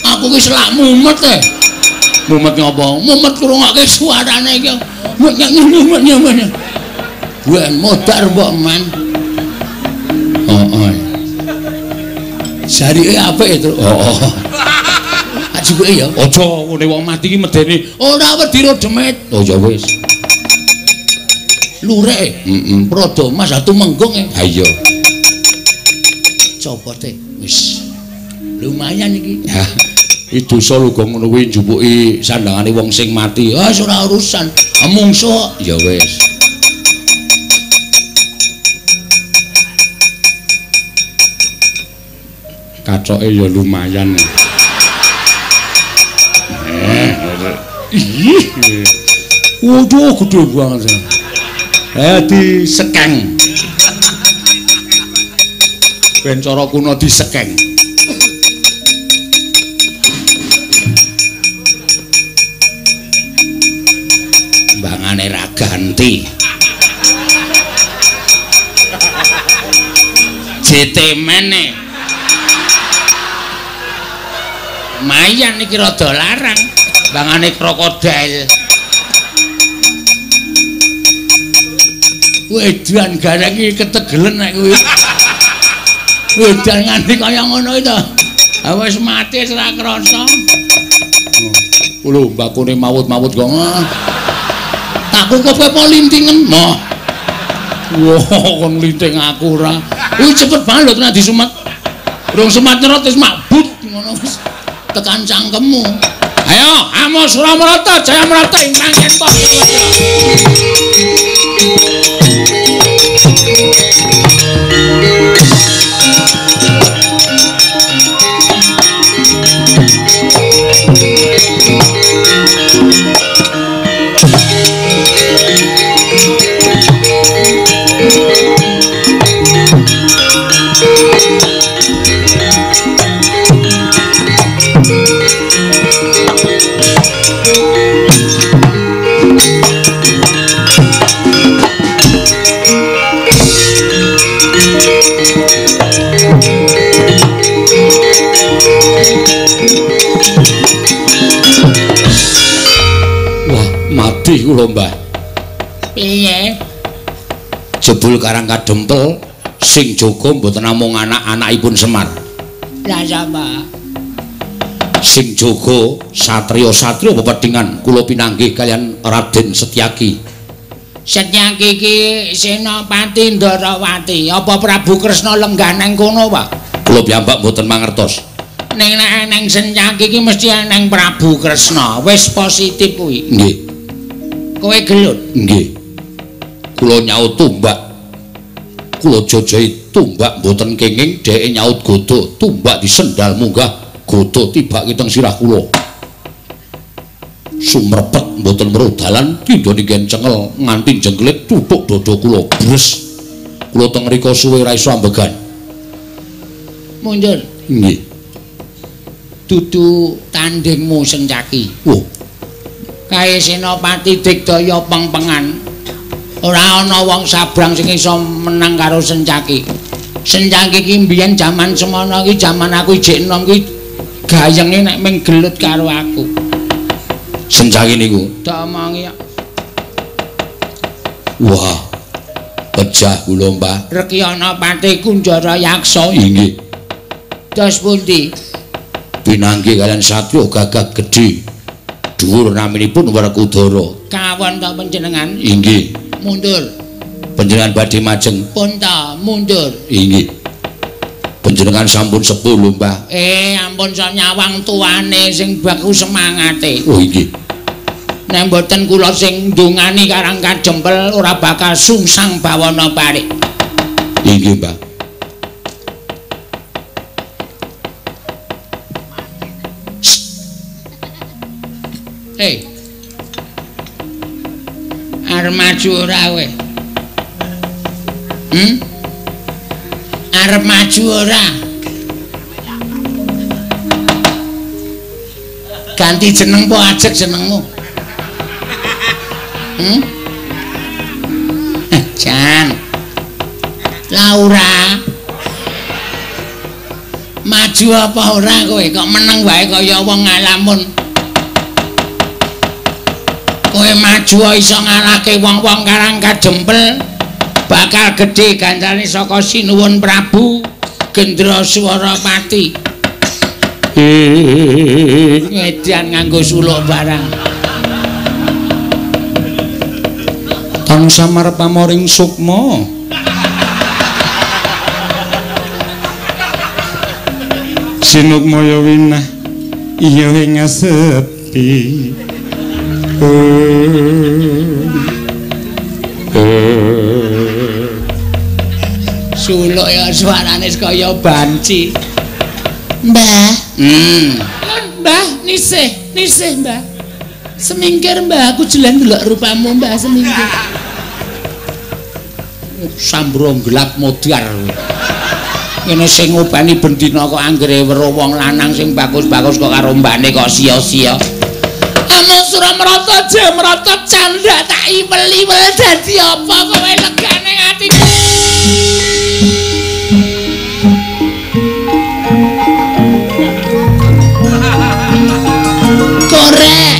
Aku ki selak mumet e. Mumet ngopo? Mumet krungokke suarane iki. Mumet. Buan modar mbok man. Heeh. Jarike apik itu. Ajuke ya. Aja ngene wong mati iki medeni. Ora wedi ro demit. Oh ya wis. Lurek. Prodo Mas Tumenggung e. Ha iya. Copote wis. Lumayan iki. Ya, iki dosa lho kok ngono kuwi njupuki sandangane wong sing mati. Ah, ora urusan. Mungso. Ya wis. Kacoke ya lumayan. Waduh, gede banget. Disekeng. Ben cara kuno disekeng. Mbangane ra ganti. Jetemene. Mayan iki rada larang. Mbangane krokodil. Wedan gareng iki ketegelen nek kuwi. Wedan nganti kaya ngono iki to. Ha wis mati ora krasa. Lho, mbakune mawut-mawut kok. Aku kok kowe lintingen moh. Wah, kon linting aku ora. Kuwi cepet banget lho tenan disumet. Durung semat nyerot wis mabut ngono wis tekan cangkemmu. Ayo, Amo Suramarata, Jayamarata ing mangken kok. Mati kula Mbah. Piye? Jebul Karang Kadempel sing jaga mboten namung anak-anakipun Semar. Lah sapa? Sing jaga satriya-satriya pepedhingan kula pinanggih kalian Raden Setyaki. Setyaki iki Senopati Ndarawati, apa Prabu Kresna lenggah nang kono, Pak? Kula piyambak mboten mangertos. Ning nek nang Setyaki iki mesti nang Prabu Kresna. Wis positif kuwi. Nggih. Kowe gelut? Nggih. Kula nyaut tumbak. Kula jajahi tumbak mboten kenging, dheke nyaut godo, tumbak disendal munggah, godo tibak kiteng sirah kula. Sumrepet mboten weruh dalan, tindha ninggen cengel nganti jengklit tutuk dada kula bres. Kula teng mrika suwe ra iso ambegan. Mundur. Nggih. Dudu tandingmu Setyaki. Wah. Kae Senopati Digdaya pengpengan. Ora ana wong sabrang sing iso menang karo Setyaki. Setyaki iki mbiyen jaman semono iki jaman aku ijek enom iki gayenge nek ming gelut karo aku. Setyaki niku. Domongi. Wah. Pejah kula, Mbah. Rekyana Pati Kunjara Yaksa. Inggih. Dos pundi? Pinanggih kalian satriya gagah gedhe. Dhuwur naminipun Werkudara. Kawon ta panjenengan? Inggih. Mundur. Panjenengan badhe majeng. Pun ta mundur. Inggih. Panjenengan sampun sepuh lho, Mbah. Ampun so nyawang tuane sing baku semangate. Oh inggih. Nek mboten kula sing ndungani Karang Kadempel ora bakal sungsang bawana parik. Inggih, Mbah. Arep maju ora kowe? Arep maju ora? Ganti jeneng po ajek jenengmu. Jan. Laura. Maju apa ora kowe? Kok meneng wae kaya wong ngalamun. Kowe maju iso ngalahke wong-wong Karang Kadempel, bakal gedhe gancane saka Sinuwun Prabu Gendraswarapati. Ngedian nganggo suluk barang. Tang samar pamoring sukma. Sinukmaya winah iya ing sepi. Suluk ya suarane kaya banci. Mbah. Mbah, nisih, Mbah. Semingkir, Mbah, aku jelan ndelok rupamu, Mbah, semingkir. Sambrong gelap modar. Kene sing ngobani bendina kok anggere weruh wong lanang sing bagus-bagus kok karo mbane kok sia-sia. Amo Suramarata Jayamarata candha tak iwel-iwel dadi apa kowe legane atiku. Korek.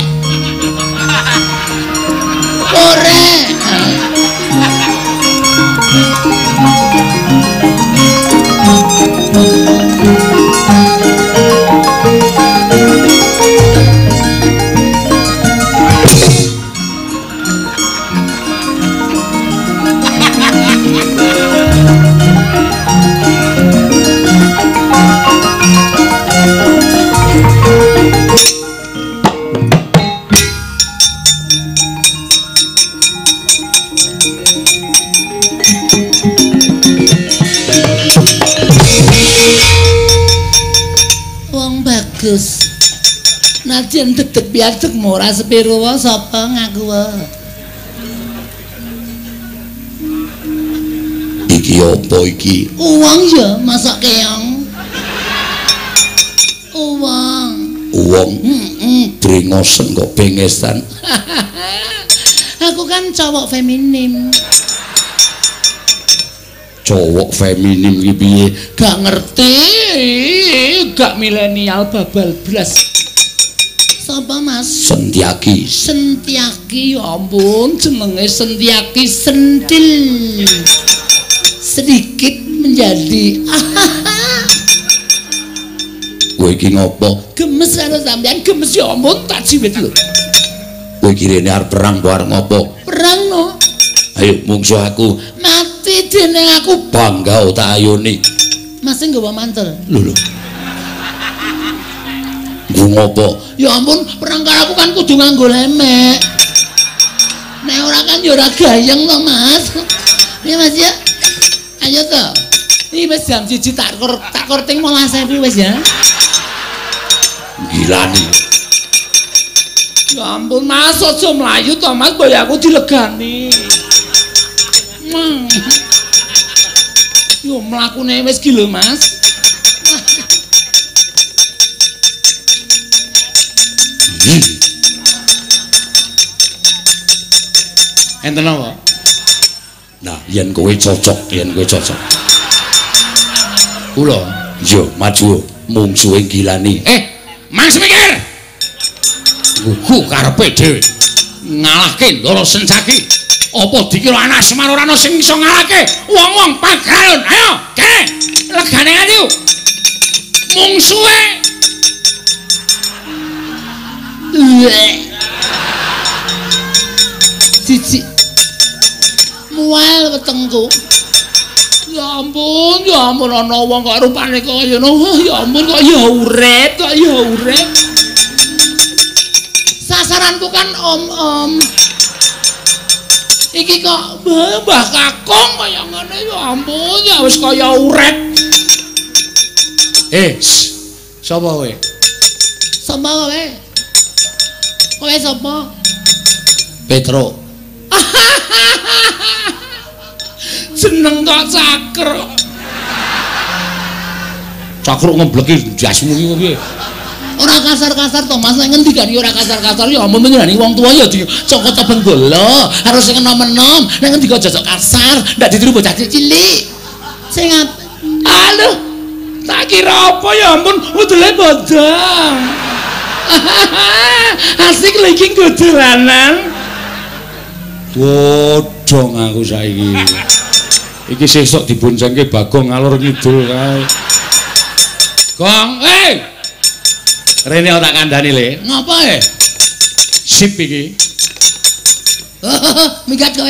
bagus. Najan dedeg piadeg ora sepiro wae sapa ngaku wae. Iki apa iki? Uang ya, masak keong. Uang. Uang? Brengosen kok bengesan. Aku kan cowok feminim. Cowok feminim iki piye? Gak ngerti, gak milenial babal blas. Sapa Mas? Sentiaki. Sentiaki, ya ampun jenenge Sentiaki sentil. Sedikit menjadi kowe iki ngopo? Gemes karo sampean, gemes ya ampun tak jiwit lho. Kowe iki rene arep perang apa arep ngopo? Perang no. Ayo mungsuh aku. Mati dene aku Bangga tak ayoni. Mas nggawa mantel. Lho. Ku ngopo? Ya ampun, perang karo aku kan kudu nganggo lemek. Nek ora kan ya ora gayeng to, Mas. Ya Mas ya. Ayo to. Iki wis jam 1 tak korting 15.000 wis ya. Gila nih. Ya ampun, Mas aja mlayu to, Mas, boyo aku dilegani. Yo mlakune wis ki lho, Mas. Enten apa? Nah, yen kowe cocok. Kula Yo maju mungsuhe Gilani. Mas mikir. Gugu karepe dhewe. Ngalahke Ndara Sencaki. Apa dikira anak Semar ora ana sing iso ngalahke wong-wong Pagrayon? Ayo, kene. Legane ayo. Mungsuhe. Cici. Mual wetengku. Ya ampun ana wong kok rupane kaya ngono. Ya ampun kok ya urip. Sasaranku kan om. Iki kok Mbah Kakung kaya ngene ya ampun ya wis kaya urip. Sapa kowe? Sapa kowe? Kowe sapa? Petro. Jeneng kok Cakro. Cakro ngebleki jasmu iki piye? Ora kasar-kasar to Mas, nek ngendikane ora kasar-kasar ya ampun menjenani wong tuwa ya dicokot benggolo, harus sing enom-enom. Nek ngendika jajak kasar, ndak ditiru bocah cilik. Sing aduh, tak kira apa ya ampun, udele bodong. Asik lho iki nggo dolanan. Bodong aku saiki. Iki sesuk diboncengke Bagong ngalor ngidul kae. Gong, Rene tak kandhani le. Ngapa Sip iki. Migat kowe.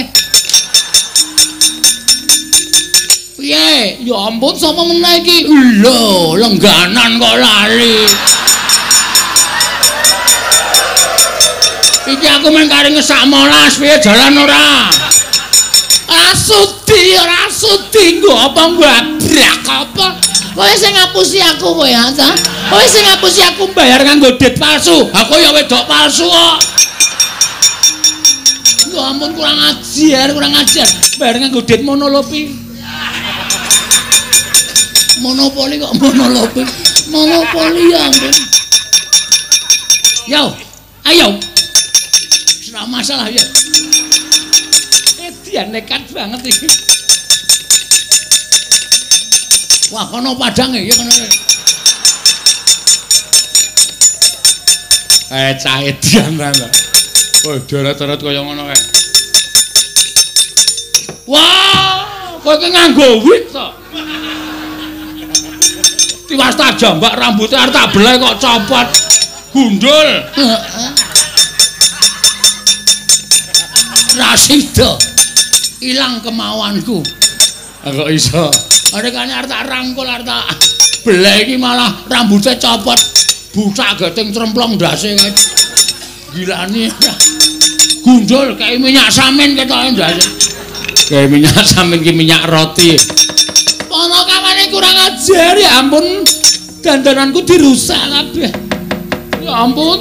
Piye? Ya ampun sapa meneh iki? Lho, lengganan kok lali. Iki aku mung kari ngesak molas piye jalan ora? Ora sudi nggo apa mbabrak apa? Kowe sing ngapusi aku kowe ya, ta? Kowe sing ngapusi aku bayar nganggo dit palsu. Aku ya wedok palsu kok. Ya ampun kurang ajar. Bayar nganggo dit monolopi. Monopoli kok monolopi. Monopoli ya ampun. Yo, ayo. Ora masalah ya. Dia nekat banget iki. Wah, kono padange ya kono. Cah edian ta. Oh, deret-deret kaya ngono kae. Wah, kowe iki nganggo wit to. Tiwas tak jambak rambute arep tak beleh kok copot. Gundul. Heeh. Rasido. Ilang kemauanku. Kok iso? Arekane arep tak rangkul arep tak beleh iki malah rambutnya copot. Busak geting tremplong ndase kae. Gilane. Gundul kayak minyak samin ketoke ndase. Kayak minyak samin ki minyak roti. Ponokamane kurang ajar ya ampun. dandananku dirusak kabeh. Ya ampun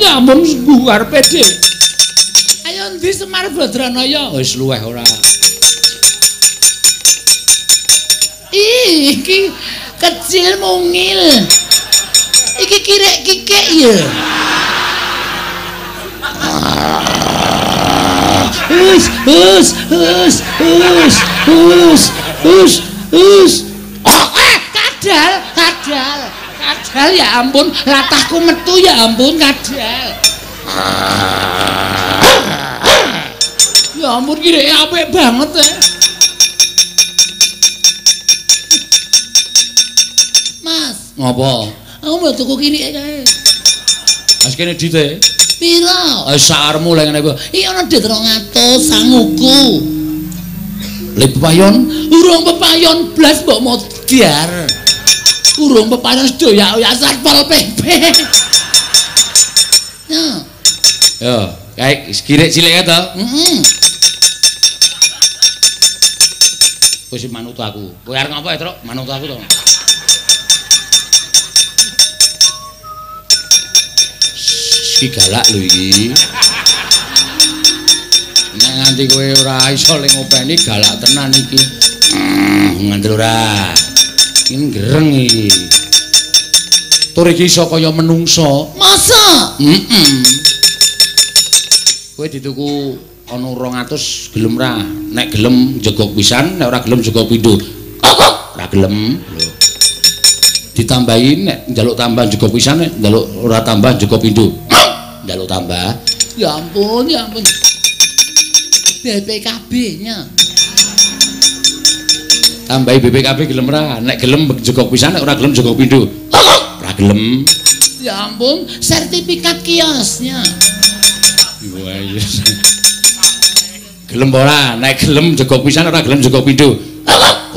bubar pede. Ayo ndi Semar Badranaya? Wis luweh ora. Iki kecil mungil. Iki kirek-kikek ya. Kadal ya ampun, latahku metu ya ampun kadal. Ya ampun kireke apik banget Mas. Ngopo? Aku mau tuku kireke kae. Mas kene dite. Pira? Saarmu lek ngene iki ana dit 200 sanguku. Le pepayon? Urung pepayon blas mbok modar. Urung pepayon sedaya ya satpol PP. Ya. Yo, kae kirek cilik to? Heeh. Wis manut aku. Kowe arep ngapa, Truk? Manut aku to. Iki galak lho iki. Nek nganti kowe ora iso ling ngopeni galak tenan iki. Ngandel ora. Iki gereng iki. Tur iki iso kaya menungso. Masa? Kowe dituku ana 200 gelem ra? Nek gelem jegok pisan, nek ora gelem jegok pindho. Ora gelem. Lho. Ditambahi nek njaluk tambah jegok pisan, nek njaluk ora tambah jegok pindho. Njaluk tambah. Ya ampun, ya ampun. BPKB-nya. Tambahi BPKB gelem ra? Nek gelem jegok pisan, nek ora gelem jegok pindho. Ora gelem. Ya ampun, sertifikat kiosnya. Wah iya. Gelem ora? Nek gelem jegok pisan, ora gelem jegok pindho.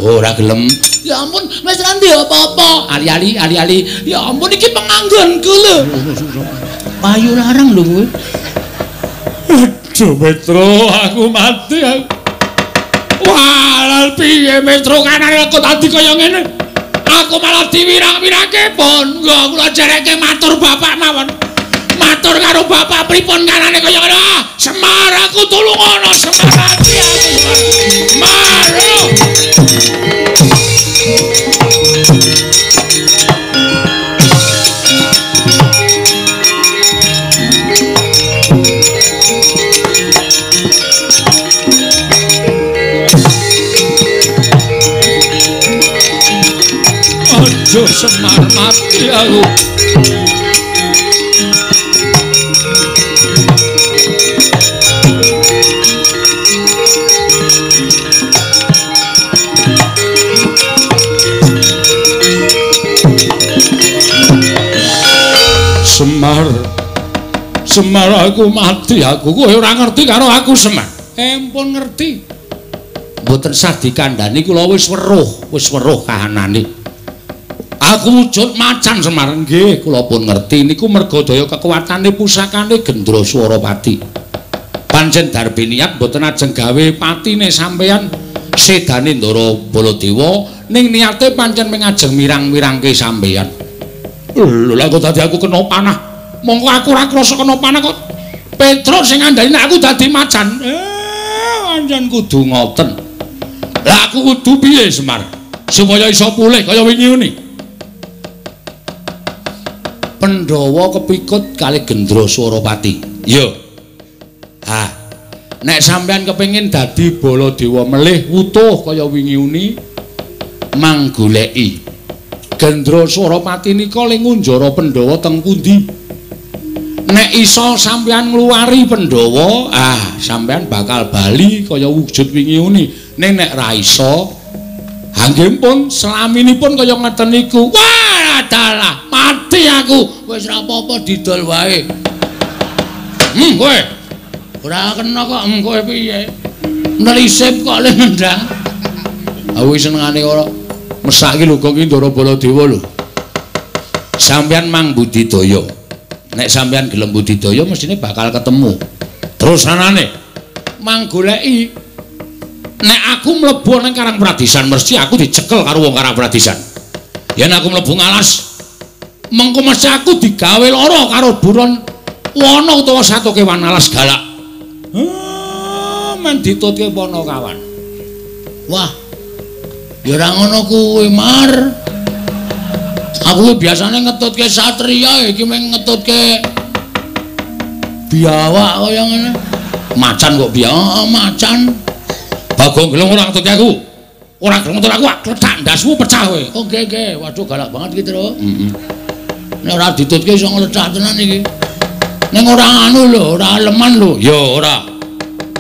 Ora gelem. Ya ampun, wis ra ndek apa-apa. Ali-ali. Ya ampun iki penganggonku lho. Payu larang lho kowe. Aduh Metro, aku mati aku. Wah, piye Metro kanane aku tadi kaya ngene. Aku malah diwirang-wirangke pon. Nggo kula jareke matur bapak mawon. Matur karo bapak pripun kanane kaya ngene. Semar aku tulung ana Semar ati aku. Maro. Aduh Semar mati aku. Semar aku mati aku. Kowe ora ngerti karo aku Semar. Empun ngerti. Mboten sah dikandhani kula wis weruh kahanane. Aku wujud macan Semar nggih, kula pun ngerti niku merga daya kekuatane pusakane Gendra Swaropati. Pancen darbe niat mboten ajeng gawe patine sampeyan sedane Ndara Baladewa ning niate pancen mengajeng mirang-mirangke sampeyan. Lho lha kok dadi aku kena panah. Mongko aku ora krasa kena panah kok. Petruk sing ngandani aku dadi macan. Pancen kudu ngoten. Lah aku kudu piye Semar? Supaya iso pulih kaya wingi ngene. Pandhawa kepikut kali Gendra Swaropati. Yo. Nek sampean kepengin dadi Baladewa melih utuh kaya wingi uni manggoleki Gendra Swaropati nika ling ngunjara Pandhawa teng pundi? Nek iso sampean ngluwari Pandhawa, sampean bakal bali kaya wujud wingi uni. Ning nek ra iso, nggih pun selaminipun kaya ngeten niku. Wah, dalah, mati aku. Wis ra apa-apa didol wae. Kowe ora kena kok kowe piye? Nelisip kok le nendang. Aku senengane ora mesake lho kok iki Ndara Baladewa lho. Sampeyan mang budidaya. Nek sampeyan gelem budidaya mestine bakal ketemu. Terus anane mang goleki. Nek aku mlebu nang Karang Pradisan mesti aku dicekel karo wong Karang Pradisan. Yen aku mlebu ngalas Mengko mesti aku digawe lara karo buron wana utawa satu kewan alas galak. Men ditutke wana kawan. Wah. Ya ora ngono kuwi, Mar. Aku biasane ngetutke satriya, iki meng ngetutke biawak kaya ngene. Macan kok biawak, macan. Bagong gelem ora ngetutke aku. Ora gelem ngetut aku, kletak ndasmu pecah kowe. Oh, nggih. Waduh galak banget iki, Tru. Nek ora ditutke iso nglecak tenan iki. Ning ora anu lho, ora leman lho. Ya ora.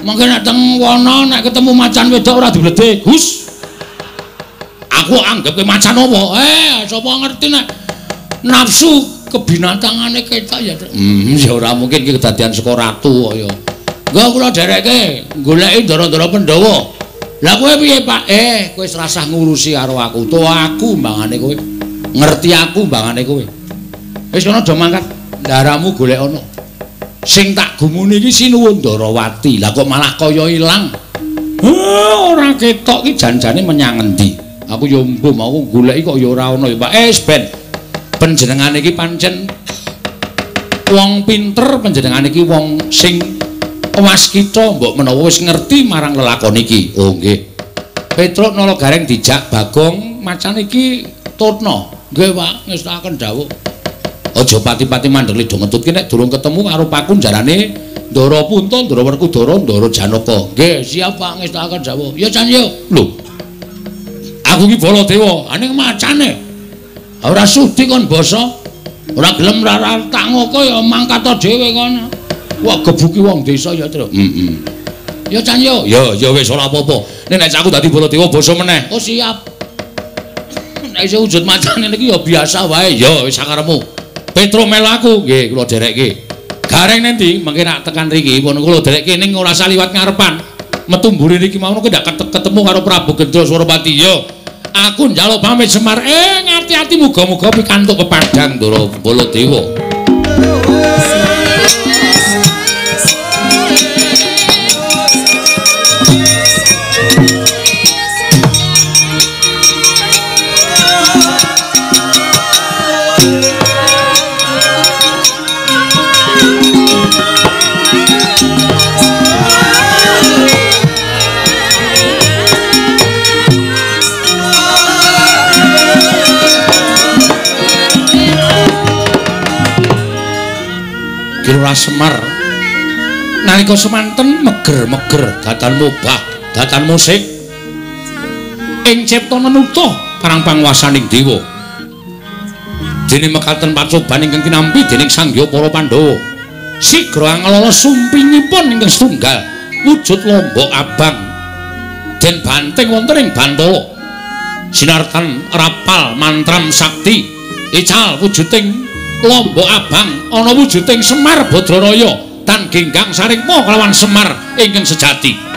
Mangke nek teng wana nek ketemu macan wedok ora diledhe, Gus. Aku anggap ke macan apa? Sapa ngerti nek nafsu kebinatangane ketok ya. Ya ora mungkin iki kedadian saka ratu kok ya. Enggak kula dereke goleki ndara-ndara Pandhawa. Lah kowe piye, Pak? Kowe wis rasah ngurusi karo aku. To aku mbangane kowe. Ngerti aku mbangane kowe. Wis ana do mangkat. Ndaramu golek ana. Sing tak gumuni iki Sinuwun Ndarawati. Lah kok malah kaya ilang. Ora ketok iki janjane menyang endi? Aku yo mbuh mau goleki kok ya ora ana ya, Pak. Ben. Panjenengan iki pancen wong pinter, panjenengan iki wong sing waskita mbok menawa wis ngerti marang lelakon iki. Oh nggih. Petruk nala gareng dijak Bagong macan iki tutna. Nggih, Pak, ngestakaken dawuh. Aja pati-pati mandeg lido ngetutke nek durung ketemu karo pakun jarane Ndara Punta, Ndara Werkudara, Ndara Janaka. Nggih, siap Pak, ngestakaken dawuh. Ya Can yo. Lho. Aku iki Baladewa, aning macane. Ora sudi kon basa. Ora gelem tak ngoko ya mangkata dhewe kono. Wah, gebuki wong desa ya, Tru. Ya Can yo. Ya wis ora apa-apa. Nek aku dadi Baladewa basa meneh. Oh, siap. Nek isih wujud macane niki ya biasa wae. Ya wis sakarepmu. Petro melu aku, nggih kula derekke. Gareng nanti mengke nak tekan riki pun kula derekke ning ora saliwat ngarepan. Metu mburi niki mau ndak ketemu karo Prabu Gendra Suropati. Yo, aku njaluk pamit Semar. Ngati-ati muga-muga pikantuk kepadang Ndara Baladewa. Lurah Semar nalika semanten meger-meger datan mubah datan musik ing cipta nenutuh parang panguwasaning dewa dene mekaten pacoban ingkang kinampi dening Sangya para Pandhawa sigra angelala sumpingipun ingkang setunggal wujud lombok abang den banteng wonten ing Bantala sinartan rapal mantram sakti ical wujuding lombok abang ana wujuding Semar Badraraya tan genggang saringpa kelawan Semar ingkang sejati.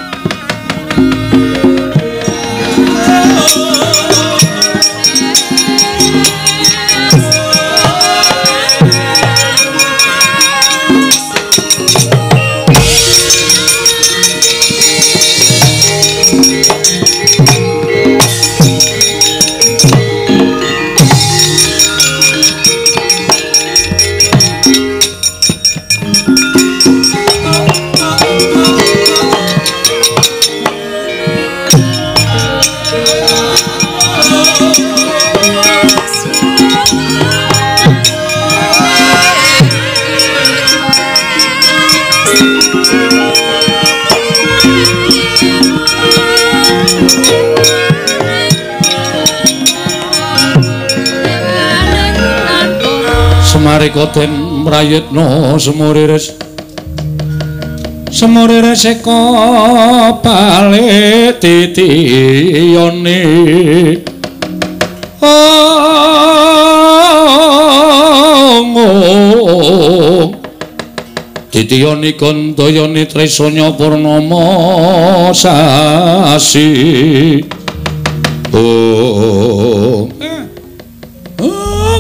Marikoten mrayitna semuriris eka balik titiyane titiyane kandayane tresanya purnama sasi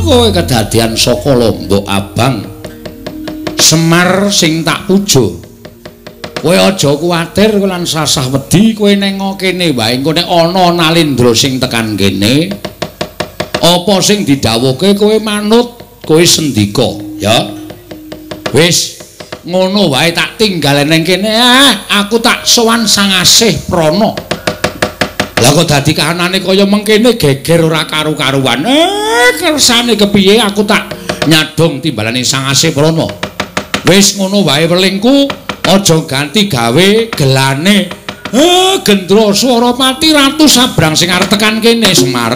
kowe kedadian saka lombok abang Semar sing tak puja kowe aja kuwatir lan sasah wedi kowe nengo kene wae engko nek ana Nalendra sing tekan kene apa sing didhawuhke kowe manut kowe sendika ya. Wis ngono wae tak tinggal ning kene. Aku tak sowan Sangasih Prana. Lah kok dadi kahanane kaya mengkene geger ora karu-karuan. Kersane kepiye aku tak nyadong timbalane Sangasih Prana. Wis ngono wae welingku, aja ganti gawe gelane. Gendra Swaramati Ratu Sabrang sing arep tekan kene Semar.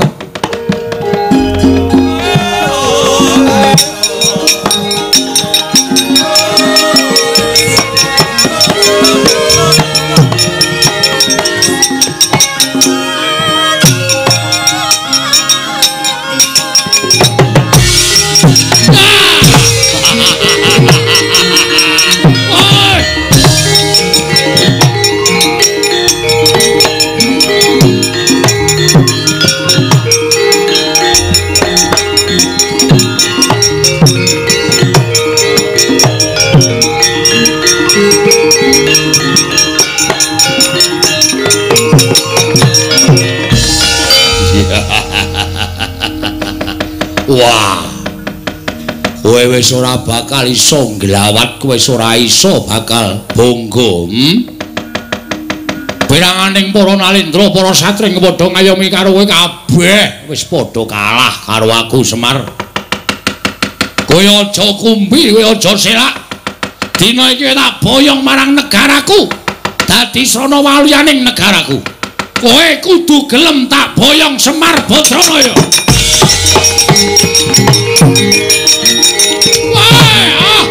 Wah, kowe wis ora bakal iso nglawat, kowe wis ora iso bakal bonggo. Piranganing para nalendra, para satring padha ngayomi karo kowe kabeh wis padha kalah karo aku Semar. Kowe aja kumbi, kowe aja selak. Dina iki tak boyong marang negaraku. Dadi srana waliyaning negaraku. Kowe kudu gelem tak boyong Semar Badranaya. Wah!